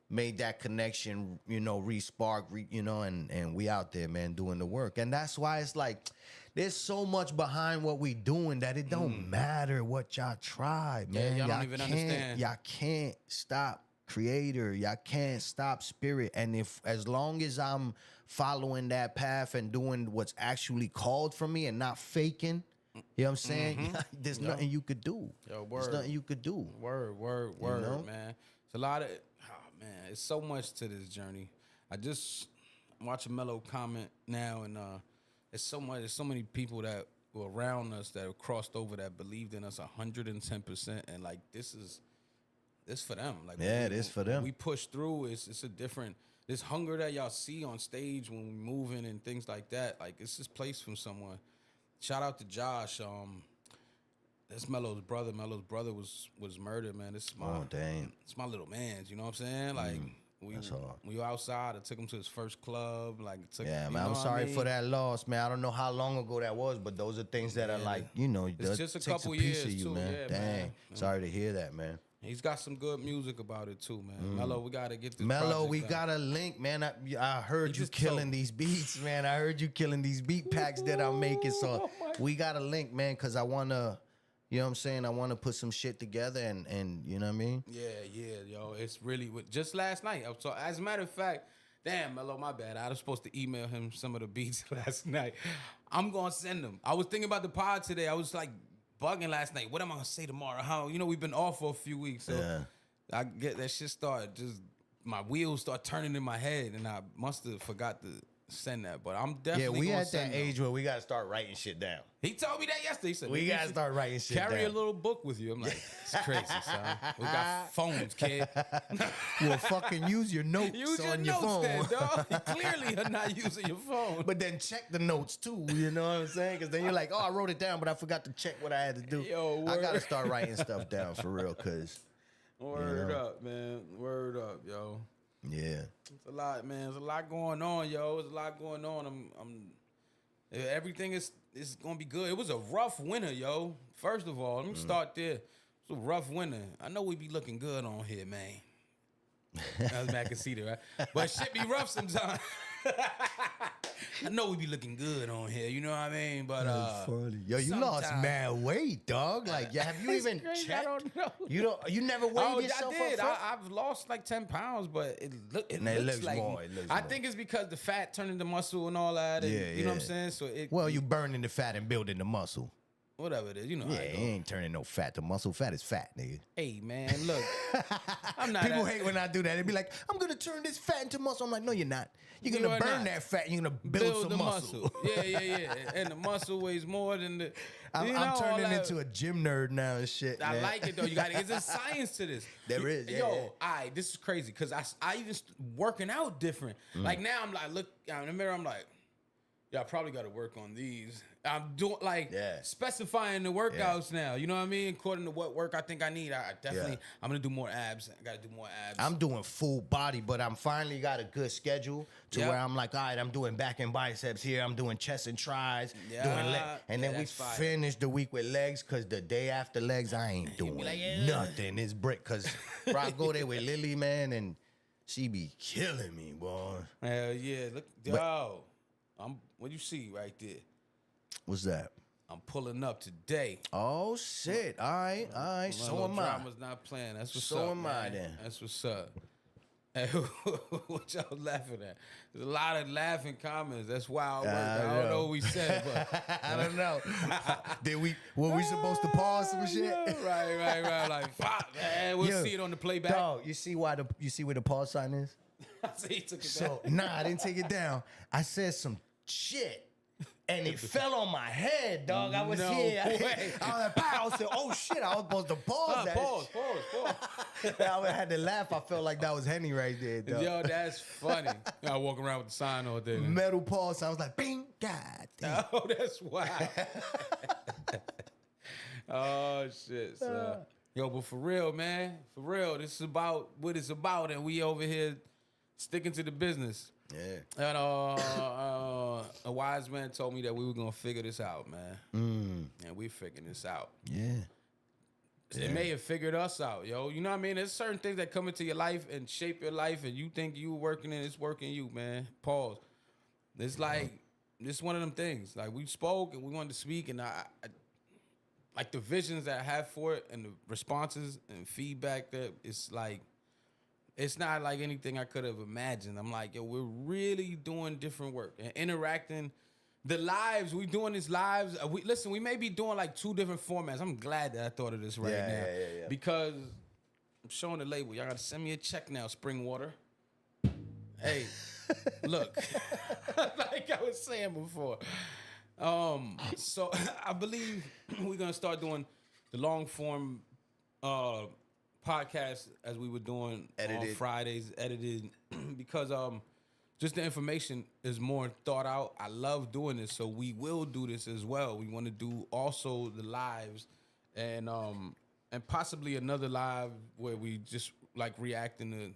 made that connection, you know, re-spark, you know, and we out there, man, doing the work. And that's why it's like, there's so much behind what we doing that it don't matter what y'all try, man. Y'all don't even understand. Y'all can't stop creator. Y'all can't stop spirit. And as long as I'm following that path and doing what's actually called from me and not faking, you know what I'm saying? There's nothing you could do. There's nothing you could do. Word, you know? Man. It's a lot of, man, it's so much to this journey. I just watch a Mellow comment now, and it's so much. There's so many people that were around us that have crossed over that believed in us 110%, and like this for them. Like it is for them. We push through. It's a different. This hunger that y'all see on stage when we moving and things like that. Like it's this place from someone. Shout out to Josh. That's Mello's brother. Mello's brother was murdered, man. This is my, dang. It's my little man's, you know what I'm saying? Like, we were outside. I took him to his first club. Like, man, I'm sorry for that loss, man. I don't know how long ago that was, but those are things that are like, you know, it's just a couple years of you, too, man. Dang. Man. Sorry to hear that, man. He's got some good music about it too, man. Mello, we gotta get this. Mello, we gotta link, man. I heard you killing these beats, man. I heard you killing these beat packs that I'm making. So we gotta link, man, because I wanna, you know what I'm saying? I wanna put some shit together and you know what I mean? Yeah, yo. It's really just last night. So as a matter of fact, damn, Mello, my bad. I was supposed to email him some of the beats last night. I'm gonna send them. I was thinking about the pod today. I was like bugging last night. What am I gonna say tomorrow? How, you know, we've been off for a few weeks, so I get that shit started. Just my wheels start turning in my head, and I must have forgot to send that. But I'm definitely we at that age where we gotta start writing shit down. He told me that yesterday. He said we gotta start writing shit down. Carry a little book with you. I'm like, it's crazy, son. We got phones, kid. Well, fucking use your notes on your phone. Then, dog. You clearly are not using your phone. But then check the notes too. You know what I'm saying? Because then you're like, oh, I wrote it down, but I forgot to check what I had to do. Yo, I gotta start writing stuff down for real. Cause word up, man. Word up, yo. Yeah. It's a lot, man. There's a lot going on, yo. There's a lot going on. Everything is gonna be good. It was a rough winter, yo. First of all, let me start there. It's a rough winter. I know we be looking good on here, man. That was Mac and Cedar, right? But shit be rough sometimes. I know we be looking good on here, you know what I mean? But funny. Yo, you lost mad weight, dog. Like, have you even checked? I don't know. You never weighed yourself I did. up? I've lost like 10 pounds, but it looks like more. I think it's because the fat turned into muscle and all that. And, you know what I'm saying? So you burning the fat and building the muscle. Whatever it is, you know. Yeah, it ain't turning no fat to muscle. Fat is fat, nigga. Hey, man, look. I'm not. People hate when I do that. They be like, I'm gonna turn this fat into muscle. I'm like, no, you're not. You're gonna burn that fat. You're gonna build some muscle. Yeah. And the muscle weighs more than the. I'm turning into a gym nerd now and shit. I man. like it though. You got it. There's a science to this. There is. Yo, all right, this is crazy because I even working out different. Like now I'm like, look in the mirror. I'm like, yeah, I probably got to work on these. I'm doing specifying the workouts now. You know what I mean? According to what work I think I need. I definitely I'm gonna do more abs. I gotta do more abs. I'm doing full body, but I'm finally got a good schedule to where I'm like, all right, I'm doing back and biceps here. I'm doing chest and tris, doing leg, and then we finish the week with legs. Cause the day after legs, I ain't doing nothing. It's brick. Cause I go there with Lily, man, and she be killing me, boy. Hell yeah! Look, yo, what you see right there? What's that? I'm pulling up today. Oh shit! All right. So am I. Drama's not playing. That's what's up. So am I then. That's what's up. Hey, what y'all laughing at? There's a lot of laughing comments. That's wild. I don't know what we said, but I don't know. Were we supposed to pause some shit? Right. Like, fuck, man. We'll see it on the playback. Dog, you see where the pause sign is? I see you took it down. Nah, I didn't take it down. I said some shit. And it fell on my head, dog. I was here. I was like, pow. I said, oh shit, I was supposed to pause that. Pause. I had to laugh. I felt like that was Henny right there, dog. Yo, that's funny. I walk around with the sign all day. Metal pause. I was like, bing, God damn. Oh, that's wild. Oh shit, son. Yo, but for real, man, for real, this is about what it's about, and we over here sticking to the business. Yeah. And a wise man told me that we were gonna figure this out, man. And we figuring this out. Yeah. It may have figured us out, yo. You know what I mean? There's certain things that come into your life and shape your life, and you think you working and it's working you, man. Pause. It's like it's one of them things. Like we spoke and we wanted to speak, and I like the visions that I have for it and the responses and feedback that it's like. It's not like anything I could have imagined. I'm like, yo, we're really doing different work and interacting. The lives, we doing these lives. We may be doing like 2 different formats. I'm glad that I thought of this right now. Yeah. Because I'm showing the label. Y'all got to send me a check now, Spring Water. Hey, look, like I was saying before. So I believe we're going to start doing the long form podcast as we were doing on Fridays, edited, because just the information is more thought out. I love doing this, so we will do this as well. We want to do also the lives, and possibly another live where we just like reacting to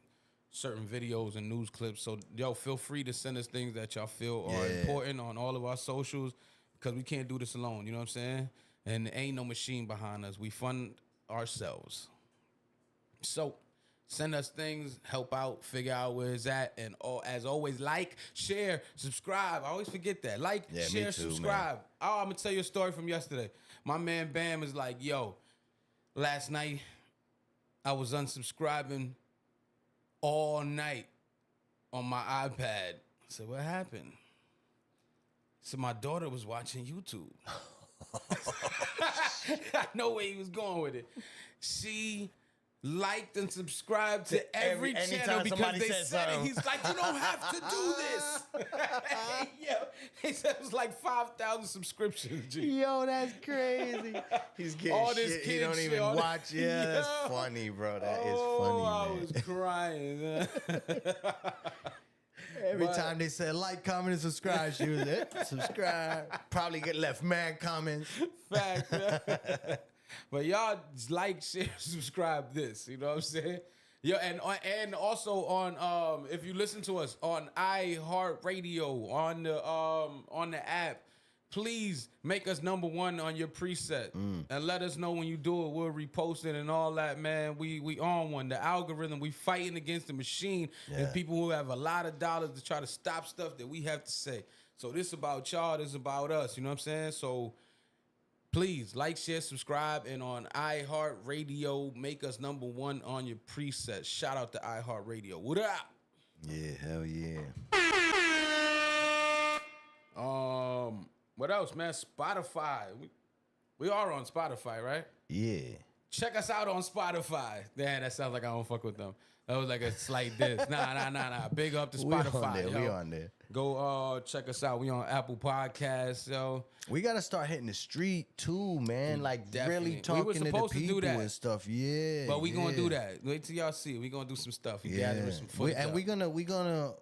certain videos and news clips. So yo, feel free to send us things that y'all feel are important on all of our socials, because we can't do this alone. You know what I'm saying? And there ain't no machine behind us. We fund ourselves. So send us things, help out, figure out where it's at, and as always, like, share, subscribe. I always forget that. Like, share, subscribe. Man. Oh, I'm gonna tell you a story from yesterday. My man Bam is like, yo, last night I was unsubscribing all night on my iPad. I said, what happened? So my daughter was watching YouTube. I know where he was going with it. She liked and subscribed to every channel because they said it. He's like, you don't have to do this. Yo, he said it was like 5,000 subscriptions. G. Yo, that's crazy. He's getting all this shit he don't shit, even watch. Yeah, that's funny, bro. That is funny, man. I was crying. Every time they said like, comment, and subscribe, she was it. Subscribe. Probably get left mad comments. Fact. But y'all like, share, subscribe this. You know what I'm saying? Yeah, and also on if you listen to us on iHeartRadio, on the app, please make us #1 on your preset and let us know when you do it. We'll repost it and all that, man. We on one. The algorithm, we fighting against the machine and people who have a lot of dollars to try to stop stuff that we have to say. So this about y'all, this about us. You know what I'm saying? So please like, share, subscribe, and on iHeartRadio, make us #1 on your preset. Shout out to iHeartRadio. What up? Yeah, hell yeah. What else, man? Spotify. We are on Spotify, right? Yeah. Check us out on Spotify. Damn, that sounds like I don't fuck with them. That was like a slight diss. Nah. Big up to Spotify. We on there. Go check us out. We on Apple Podcasts, yo. We gotta start hitting the street too, man. Like Definitely. really talking to the people that. and stuff. Yeah. But we gonna do that. Wait till y'all see it. We gonna do some stuff. We gathering some footage. We gonna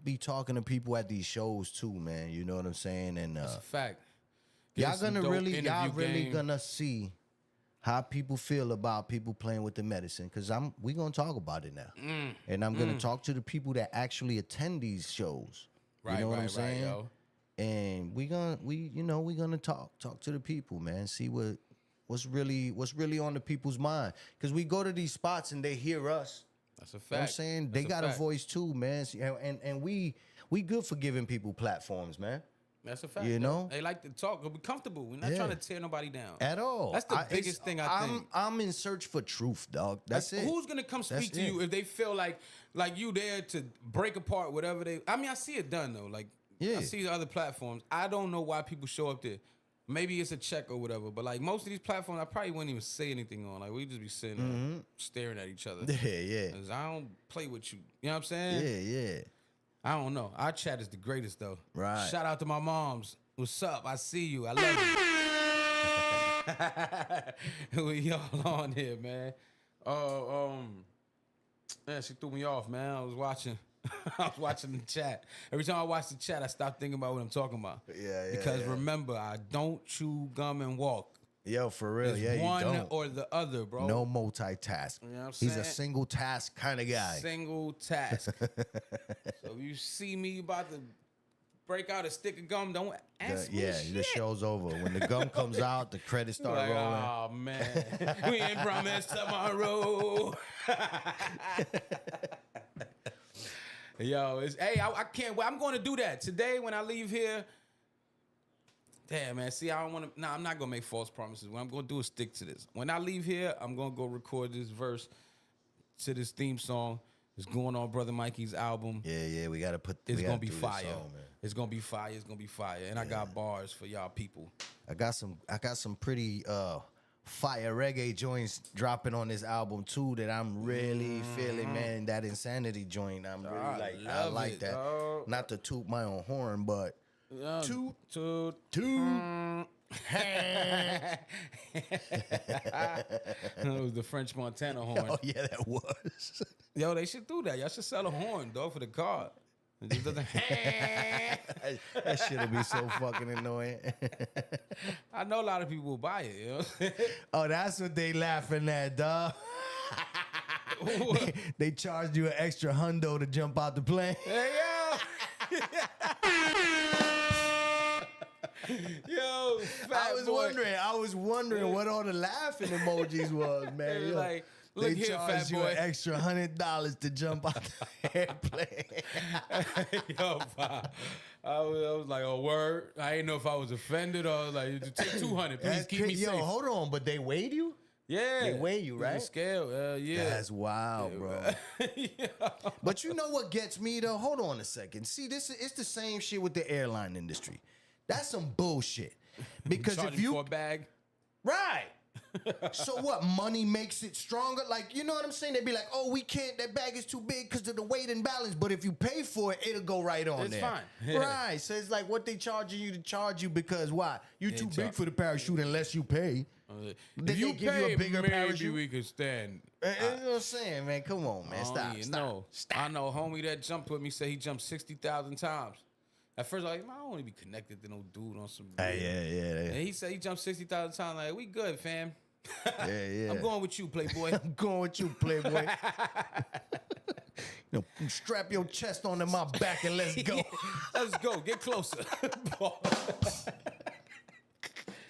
be talking to people at these shows too, man. You know what I'm saying? And that's a fact. Y'all really gonna see how people feel about people playing with the medicine, because we gonna talk about it now, and I'm gonna talk to the people that actually attend these shows. Right, you know what I'm Right, saying? yo. And we gonna talk to the people, man. See what's really on the people's mind, because we go to these spots and they hear us. That's a fact. You know what I'm saying? They got a voice too, man. And we good for giving people platforms, man. That's a fact. You know? They like to talk. We're comfortable. We're not trying to tear nobody down. At all. That's the biggest thing I think. I'm in search for truth, dog. That's it. Who's going to come speak to you if they feel like you there to break apart whatever they... I mean, I see it done, though. Like, I see the other platforms. I don't know why people show up there. Maybe it's a check or whatever. But, like, most of these platforms, I probably wouldn't even say anything on. Like, we just be sitting there staring at each other. Yeah. 'Cause I don't play with you. You know what I'm saying? Yeah. I don't know. Our chat is the greatest, though. Right. Shout out to my moms. What's up? I see you. I love you. We all on here, man. Man, she threw me off, man. I was watching the chat. Every time I watch the chat, I stop thinking about what I'm talking about. Yeah. Because remember, I don't chew gum and walk. Yo, for real. It's Yeah, one you don't. or the other, bro. No multitask. You know what I'm He's saying? a single task kind of guy. Single task. So if you see me about to break out a stick of gum, don't ask me shit. The show's over. When the gum comes out, the credits start Like, rolling. oh man, we ain't promised tomorrow. Yo, I can't wait. I'm going to do that today when I leave here. Damn, man. See, I don't want to. Nah, I'm not going to make false promises. What I'm going to do is stick to this. When I leave here, I'm going to go record this verse to this theme song. It's going on Brother Mikey's album. Yeah, we got to put. It's going to be fire. It's going to be fire. It's going to be fire. And I got bars for y'all people. I got some pretty fire reggae joints dropping on this album too that I'm really feeling, man. That Insanity joint, I'm really I like that. Dog. Not to toot my own horn, but toot. That was the French Montana horn. Oh yeah, that was. Yo, they should do that. Y'all should sell a horn, dog, for the car. It just doesn't. That shit'll be so fucking annoying. I know a lot of people will buy it. You know? Oh, that's what they laughing at, dog. They charged you an extra hundo to jump out the plane. Hey, yo. Yo, fat I was wondering what all the laughing emojis was, man. They Yo, like, look here, charged fat you boy. an extra $100 to jump out the airplane. Yo, I was like, oh, word. I didn't know if I was offended or I was like, take 200, please keep me safe. Yo, hold on, but they weighed you? Yeah. They weigh you, There's right? a scale, yeah. That's wild, bro. Yeah. But you know what gets me though? Hold on a second. See, it's the same shit with the airline industry. That's some bullshit. Because if you for a bag. right. So what? Money makes it stronger? Like, you know what I'm saying? They'd be like, oh, we can't, that bag is too big because of the weight and balance. But if you pay for it, it'll go right on It's there. fine. Yeah. Right. So it's like what they charging you to charge you because why? You too Exactly. big for the parachute unless you pay. Did If you they give pay, you a bigger maybe parachute? we could stand. You know what I'm saying, man? Come on, man. Stop. I know homie that jumped with me said he jumped 60,000 times. At first, I was like, I don't want to be connected to no dude on some. Yeah. And he said he jumped 60,000 times. Like, we good, fam. Yeah. I'm going with you, playboy. I'm going with you, playboy. You know, strap your chest onto my back and let's go. Let's go. Get closer.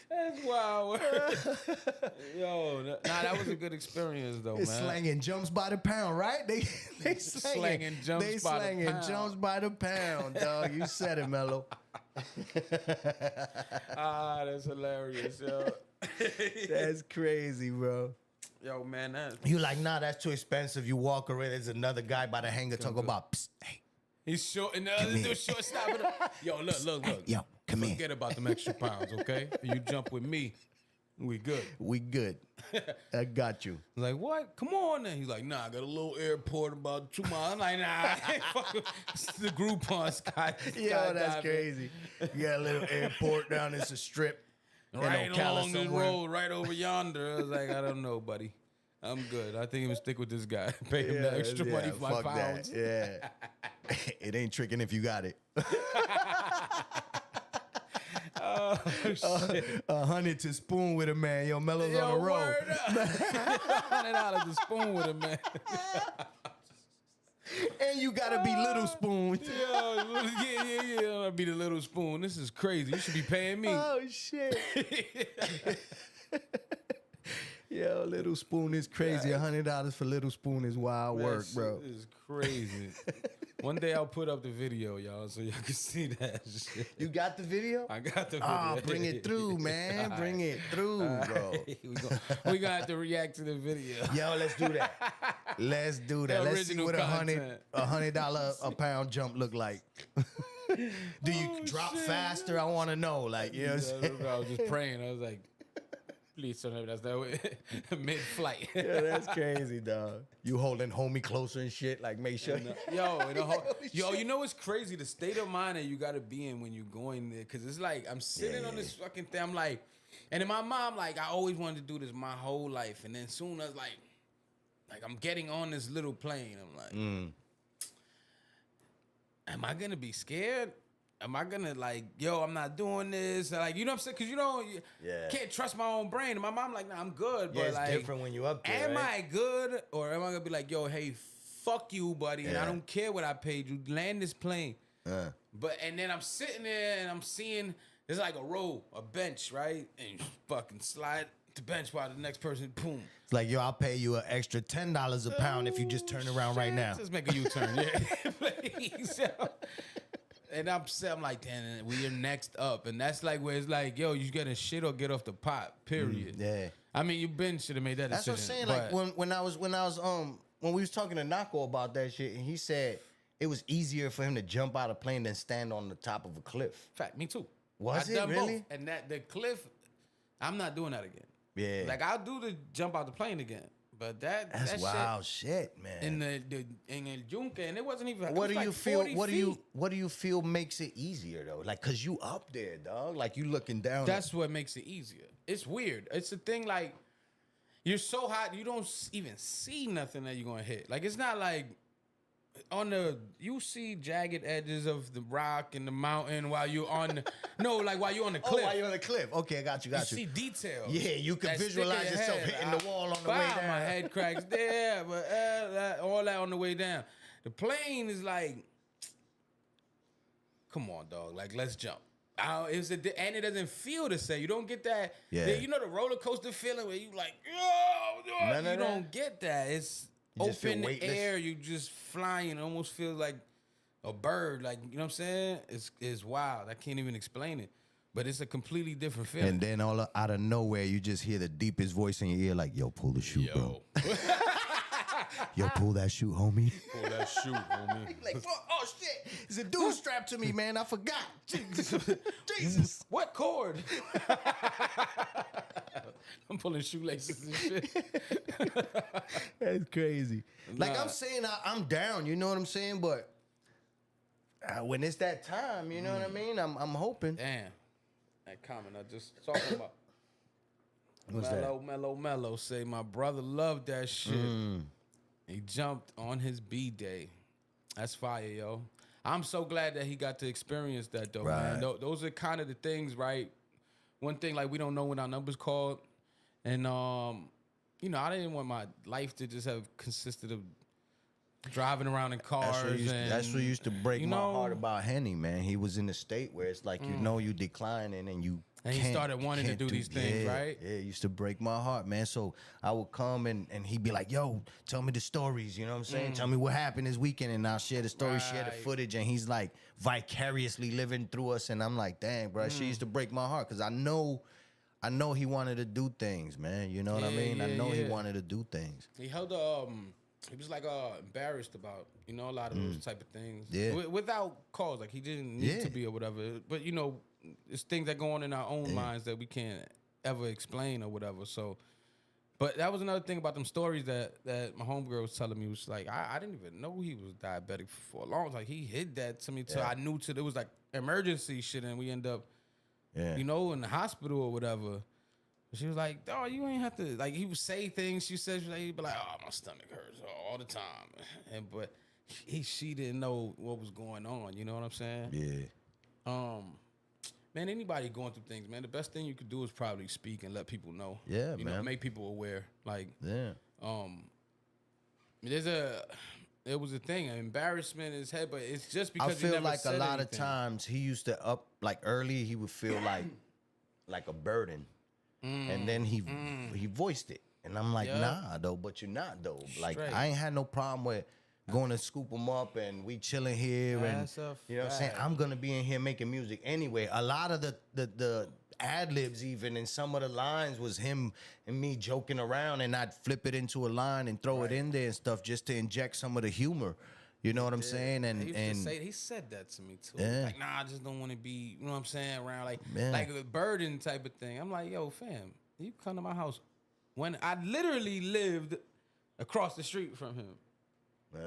That's wild. Yo, that was a good experience though, It's man. slanging jumps by the pound, right? They slanging jumps by the pound. jumps by the pound, dog. You said it, Mello. That's hilarious, yo. That's crazy, bro. Yo, man, You like, nah, that's too expensive. You walk around, there's another guy by the hanger talking about, psst, hey, he's short and the other dude short stopping. Yo, look. hey, yo, come here. Forget about them extra pounds, okay? You jump with me, we good. We good. I got you. Like, what? Come on then. He's like, nah, I got a little airport about 2 miles. I'm like, nah, it's the Groupon sky. Yo, that's crazy. You got a little airport down, it's a strip. Right Ocala along this somewhere. road, right over yonder. I was like, I don't know, buddy. I'm good. I think I'm gonna stick with this guy. Pay him the extra money for my fuck pounds. that. Yeah. It ain't tricking if you got it. Oh, shit. 100 to spoon with a man. Yo, Mello's on the road. word up. $100 to spoon with him, man. And you gotta be little spoon. Yeah. I'll be the little spoon. This is crazy. You should be paying me. Oh shit. Yo, little spoon is crazy. $100 for little spoon is wild work, bro. This is crazy. One day I'll put up the video, y'all, so y'all can see that shit. You got the video? I got the video. Ah, bring it through, man. Bring it through, bro. we gonna have to react to the video. Yo, let's do that. Let's do that. The Let's see original what a content. $100 a pound jump look like. Do you drop faster? I want to know. Like, you know what I'm saying? I was just praying. I was like, please tell me that's that way. Mid-flight. Yeah, that's crazy, dog. You holding homie closer and shit. Like, make sure. Yo, you know what's crazy? The state of mind that you gotta be in when you're going there, because it's like I'm sitting on this fucking thing. I'm like, and in my mind, like I always wanted to do this my whole life, and then soon as like I'm getting on this little plane, I'm like, am I gonna be scared? am I gonna like, yo, I'm not doing this? Like, you know what I'm saying? Because you can't trust my own brain. And my mom like, nah, I'm good. Yeah, but it's like, different when you up there. Am right? I good, or am I gonna be like, yo, hey, fuck you, buddy, and I don't care what I paid you. Land this plane. And then I'm sitting there and I'm seeing there's like a bench, right? And you fucking slide the bench while the next person, boom. It's like, yo, I'll pay you an extra $10 a pound if you just turn around right now. Just make a U-turn, yeah, please. And I'm like, damn, we are next up, and that's like where it's like, yo, you getting shit or get off the pot, period. Yeah. I mean, you should have made that That's decision. what I'm saying. Like when we was talking to Nako about that shit, and he said it was easier for him to jump out of a plane than stand on the top of a cliff. Fact, me too. Was I it done really? both. And the cliff, I'm not doing that again. Yeah. Like I'll do the jump out the plane again, but that's That's wild shit, man. in the Junca, and it wasn't even. What it do was you like feel? 40 feet. What do you feel makes it easier though? Like, cause you up there, dog. Like you looking down. That's what makes it easier. It's weird. It's a thing like you're so hot you don't even see nothing that you're gonna hit. Like it's not like you see jagged edges of the rock and the mountain while you're on while you're on the cliff. Oh, while you're on the cliff. Okay, I got you. You see details. Yeah, you can that visualize stick in your yourself head. hitting the wall on the way down. My head cracks there, but all that on the way down. The plane is like, come on, dog. Like, let's jump. And it doesn't feel the same. You don't get that. Yeah. You know the roller coaster feeling where you like, you don't get that. It's You just feel open weightless. air. You just flying. It almost feels like a bird. Like, you know what I'm saying? It's wild. I can't even explain it. But it's a completely different feeling. And then out of nowhere, you just hear the deepest voice in your ear, like, "Yo, pull the shoe, bro. Yo, pull that shoe, homie." Pull that shoe, homie. Like, oh shit, there's a dude strapped to me, man. I forgot. Jesus. What cord? I'm pulling shoelaces and shit. That's crazy. Like Nah. I'm saying, I'm down. You know what I'm saying? But when it's that time, you know what I mean? I'm hoping. Damn. That comment I just talking about. What's Mellow. Say my brother loved that shit. He jumped on his B-day. That's fire, yo. I'm so glad that he got to experience that, though, man. Right. Those are kind of the things, right? One thing, like, we don't know what our number's called. And, I didn't want my life to just have consisted of driving around in cars. That's what used to break you my know, heart about Henny, man. He was in a state where it's like, you declining and you And he started wanting to do these things, right? Yeah, it used to break my heart, man. So I would come and he'd be like, "Yo, tell me the stories." You know what I'm saying? Tell me what happened this weekend, and I'll share the story, share the Right. footage, and he's like vicariously living through us, and I'm like, "Dang, bro, she used to break my heart," because I know he wanted to do things, man. You know what I mean? I know he wanted to do things. He held he was like embarrassed about, a lot of those type of things. Yeah. Without cause. Like he didn't need to be or whatever. But it's things that go on in our own minds that we can't ever explain or whatever. So but that was another thing about them stories that my homegirl was telling me. Was like, I didn't even know he was diabetic for a long time. Like he hid that to me till I knew it was like emergency shit, and we end up in the hospital or whatever. She was like, "Oh, you ain't have to." Like he would say things. She said, he'd be like, "Oh, my stomach hurts all the time," but she didn't know what was going on. You know what I'm saying? Yeah. Man, anybody going through things, man, the best thing you could do is probably speak and let people know. Yeah, you man. know, make people aware. Like, Yeah. There was a thing, embarrassment in his head, but it's just because I feel he never like a said lot of anything. times he used to early he would feel like a burden, and then he voiced it, and I'm like, nah, though, but you're not though. Like Straight. I ain't had no problem with going to scoop him up and we chilling here, That's and a you know what I'm saying. fact. I'm gonna be in here making music anyway. A lot of the ad libs even and some of the lines was him and me joking around, and I'd flip it into a line and throw it in there and stuff just to inject some of the humor. You know what I'm saying? He said that to me too. Yeah. Like, nah, I just don't want to be, you know what I'm saying, around like Yeah. like a burden type of thing. I'm like, yo, fam, you come to my house when I literally lived across the street from him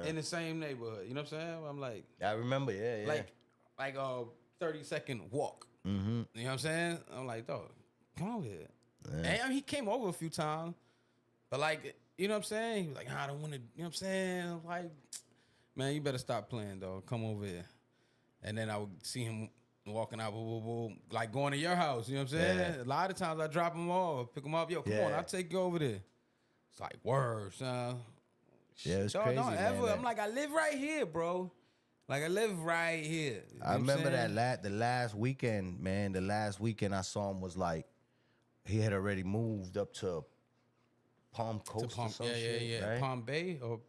in the same neighborhood. You know what I'm saying? I'm like, I remember, yeah. like a 30-second walk. Mm-hmm. You know what I'm saying? I'm like, dog, come over here. And I mean, he came over a few times, but like, you know what I'm saying? He was like, I don't want to, you know what I'm saying? I'm like, man, you better stop playing, dog. Come over here. And then I would see him walking out, boom, boom, boom, like going to your house. You know what I'm saying? Yeah. A lot of times I drop them off, pick them up. Yo, come on, Yeah. I'll take you over there. It's like words, son. Yeah, it's Dog, crazy, don't man. ever. I'm like, I live right here, bro. Like I live right here. You know I remember what I'm saying? the last weekend, man. The last weekend I saw him was like, he had already moved up to Palm Coast or some shit, right? Palm Bay or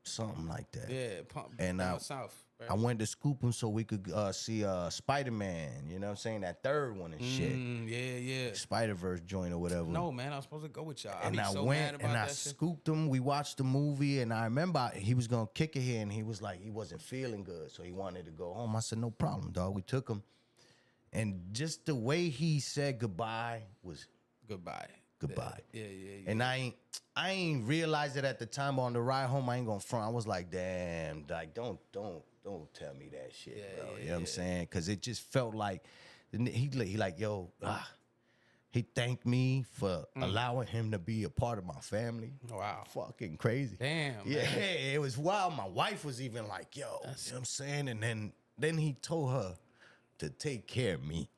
Something like that. Palm And down south. Right? I went to scoop him so we could see Spider-Man, you know what I'm saying? That third one and shit. Yeah. Spider-Verse joint or whatever. No, man, I was supposed to go with y'all. And I so went mad about and I that shit. scooped him. We watched the movie, and I remember he was gonna kick it here, and he was like, he wasn't feeling good, so he wanted to go home. I said, no problem, dog. We took him, and just the way he said goodbye was Goodbye. Yeah. And I ain't realized it at the time. But on the ride home, I ain't gonna front. I was like, damn, like don't tell me that shit, bro. You know what I'm saying? Because it just felt like he like, yo, he thanked me for allowing him to be a part of my family. Wow. Fucking crazy. Damn. Yeah, man. it was wild. My wife was even like, yo, you know what I'm saying? And then he told her to take care of me.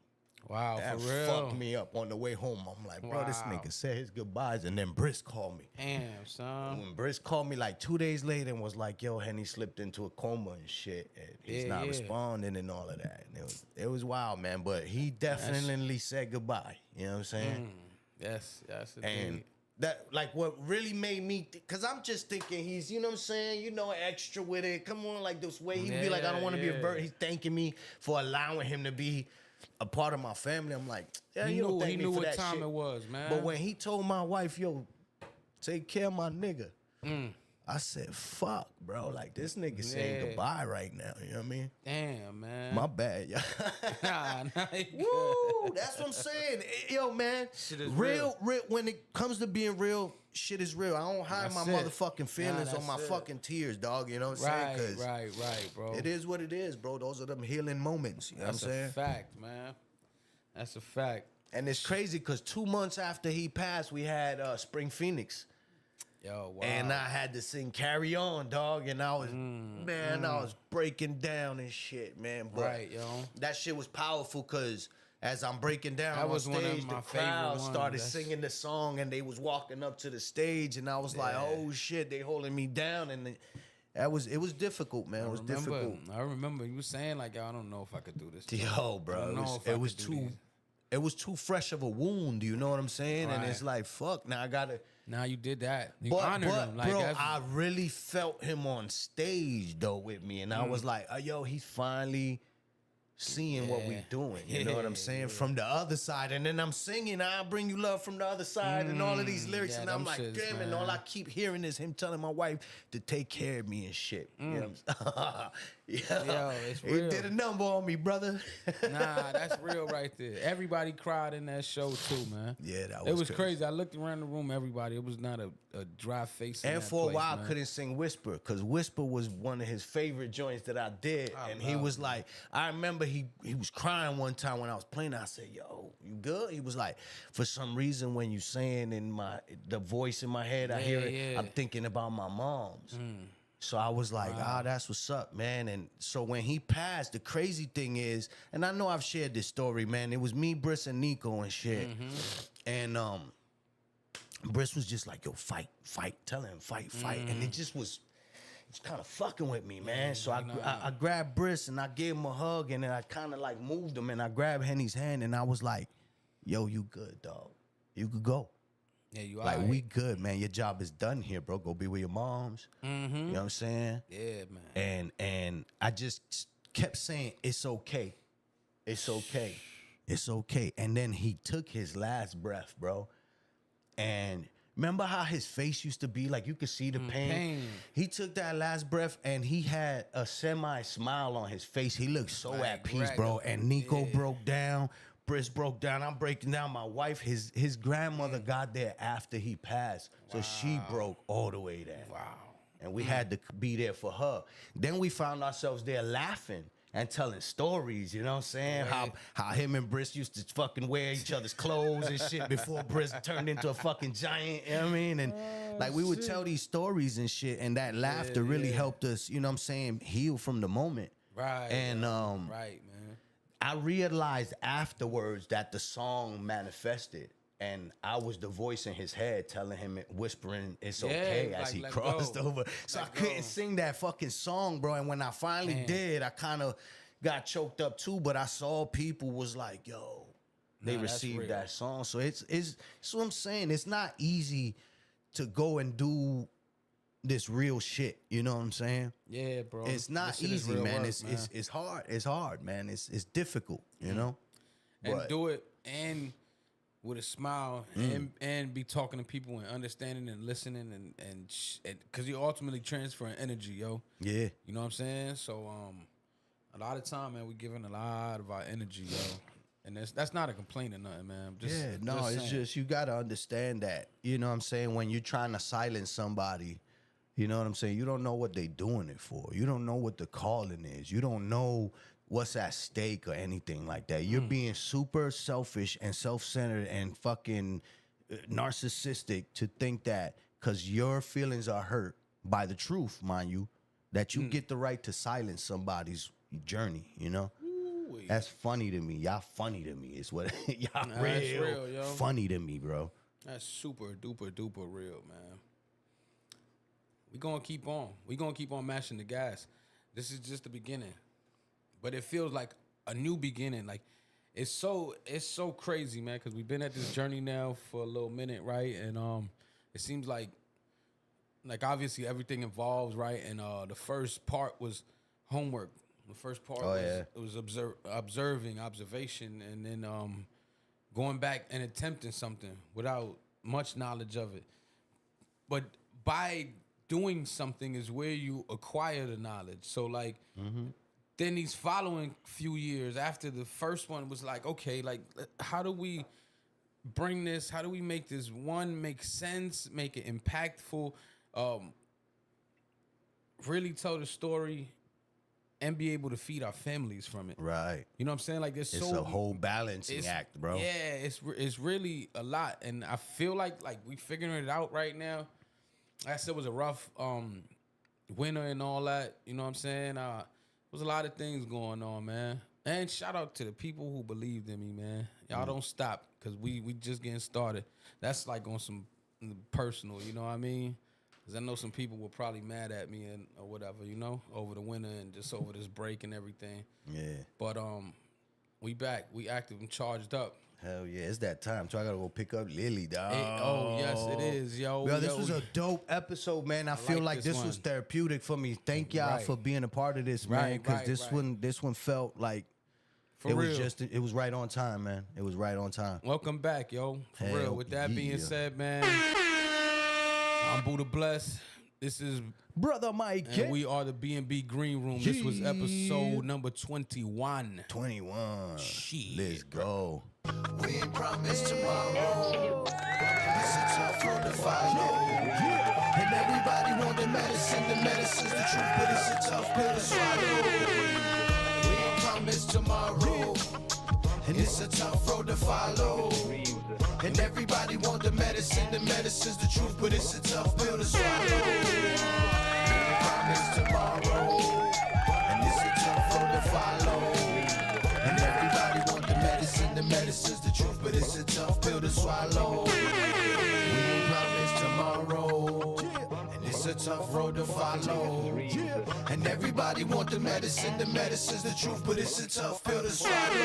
Wow, That for real. fucked me up on the way home. I'm like, bro, this Wow. nigga said his goodbyes, and then Briss called me. Damn, son. When Briss called me like 2 days later and was like, yo, Henny slipped into a coma and shit, and he's not responding and all of that. And it was wild, man. But he definitely said goodbye. You know what I'm saying? Yes, And indeed. that, like, what really made me, because I'm just thinking he's, you know what I'm saying, extra with it. Come on, like this way. He'd be like, I don't want to be a bird. He's thanking me for allowing him to be a part of my family. I'm like, yeah, He you don't knew, thank he me knew for what that time shit. it was, man. But when he told my wife, yo, take care of my nigga, I said, fuck, bro. Like, this nigga saying goodbye right now. You know what I mean? Damn, man. My bad, y'all. nah, Woo, that's what I'm saying. Yo, man, Shit is real. When it comes to being real, shit is real. I don't hide That's my it. motherfucking feelings Nah, on my that's it. fucking tears, dog. You know what I'm saying? 'Cause Right, bro. it is what it is, bro. Those are them healing moments. You know That's what I'm saying? a fact, man. That's a fact. And it's crazy because 2 months after he passed, we had Spring Phoenix. Yo, wow. And I had to sing Carry On, dog. And I was, I was breaking down and shit, man. But Right, yo. that shit was powerful because as I'm breaking down That on was one of stage, my the favorite crowd ones. started That's- singing the song and they was walking up to the stage. And I was like, oh shit, they holding me down. And it was difficult, man. It was difficult. I remember you were saying, like, I don't know if I could do this. Yo, I bro, don't know if I it was could do too. these. It was too fresh of a wound, you know what I'm saying? And Right. it's like, fuck, now I gotta. Now you did that. You But honored him. Like, bro, that's- I really felt him on stage though with me, and I was like, yo, he's finally seeing what we doing. You know what I'm saying? From the other side, and then I'm singing, "I bring you love from the other side," and all of these lyrics, yeah, and I'm them like, shits, damn, and all man. I keep hearing is him telling my wife to take care of me and shit. You know what I'm saying? Yo, it's He real. did a number on me, brother. Nah, that's real right there. Everybody cried in that show too, man. Yeah, that It was was crazy. crazy. I looked around the room, everybody. It was not a dry face. In And that for a place, while, man. couldn't sing Whisper because Whisper was one of his favorite joints that I did. And he was like, I remember he was crying one time when I was playing. I said, yo, you good? He was like, for some reason, when you saying in the voice in my head, I hear it, yeah. I'm thinking about my mom's. So I was like, that's what's up, man. And so when he passed, the crazy thing is, and I know I've shared this story, man. It was me, Briss, and Nico and shit. And Briss was just like, yo, fight. Tell him, fight. And it just was, it's kind of fucking with me, man. So I grabbed Briss and I gave him a hug and then I kind of like moved him and I grabbed Henny's hand and I was like, yo, you good, dog. You could go. Yeah, you Like, alright. we good, man. Your job is done here, bro. Go be with your moms. You know what I'm saying? Yeah, man. And I just kept saying, it's okay. It's okay. It's okay. And then he took his last breath, bro. And remember how his face used to be? Like, you could see the pain. He took that last breath and he had a semi-smile on his face. He looked so Like, at peace, bro. And Nico broke down. Briss broke down. I'm breaking down. My wife, his grandmother got there after he passed. So she broke all the way down. Wow. And we had to be there for her. Then we found ourselves there laughing and telling stories, you know what I'm saying? How him and Briss used to fucking wear each other's clothes and shit before Briss turned into a fucking giant, you know what I mean? And like we would tell these stories and shit, and that laughter really helped us, you know what I'm saying, heal from the moment. Right. And right, man. I realized afterwards that the song manifested. And I was the voice in his head telling him, whispering, it's okay as he crossed over. So I couldn't sing that fucking song, bro. And when I finally did, I kind of got choked up too. But I saw people was like, yo, they received that song. So it's what I'm saying. It's not easy to go and do this real shit. You know what I'm saying? Yeah, bro. It's not easy, man. It's hard. It's hard, man. It's difficult, you know? And do it and with a smile and be talking to people and understanding and listening and because you're ultimately transferring energy, yo. Yeah. You know what I'm saying? So a lot of time, man, we giving a lot of our energy, yo. And that's not a complaint or nothing, man. It's just you gotta understand that. You know what I'm saying? When you're trying to silence somebody, you know what I'm saying? You don't know what they doing it for. You don't know what the calling is. You don't know what's at stake or anything like that. You're being super selfish and self-centered and fucking narcissistic to think that because your feelings are hurt by the truth, mind you, that you get the right to silence somebody's journey, you know? Ooh-wee. That's funny to me. Y'all funny to me. It's what y'all real yo. funny to me, bro. That's super duper duper real, man. We gonna keep on. We gonna keep on mashing the gas. This is just the beginning. But it feels like a new beginning. Like it's so crazy, man, because we've been at this journey now for a little minute, right? And it seems like obviously everything involves, right? And the first part was homework. The first part was observation, and then going back and attempting something without much knowledge of it. But by doing something is where you acquire the knowledge. So like. Then these following few years after the first one was like, okay, like how do we bring this? How do we make this one make sense, make it impactful, really tell the story, and be able to feed our families from it? Right. You know what I'm saying? Like it's a whole balancing act, bro. Yeah, it's really a lot, and I feel like we figuring it out right now. Like I said, it was a rough winter and all that. You know what I'm saying? There's a lot of things going on, man. And shout out to the people who believed in me, man. Y'all don't stop, because we just getting started. That's like on some personal, you know what I mean? Because I know some people were probably mad at me or whatever, you know, over the winter and just over this break and everything. Yeah. But we back. We active and charged up. Hell yeah, it's that time. So I gotta go pick up Lily, dog. Oh, yes, it is, yo. Yo, this was a dope episode, man. I feel like this was therapeutic for me. Thank y'all for being a part of this, man. Because this one felt like it was right on time, man. It was right on time. Welcome back, yo. For real. With that being said, man, I'm Buddha Bless. This is Brother Mikey. And we are the BMB Greenroom. This was episode number 21. 21. Shit. Let's go. We ain't promised tomorrow. It's a tough road to follow. And everybody want the medicine's the truth, but it's a tough pill to swallow. We ain't promised tomorrow. And it's a tough road to follow. And everybody want the medicine's the truth, but it's a tough pill to swallow. We ain't promised tomorrow. And it's a tough road to follow. And everybody want the medicine's the truth, but it's a tough pill to swallow. We ain't promised tomorrow, and it's a tough road to follow. And everybody want the medicine's the truth, but it's a tough pill to swallow.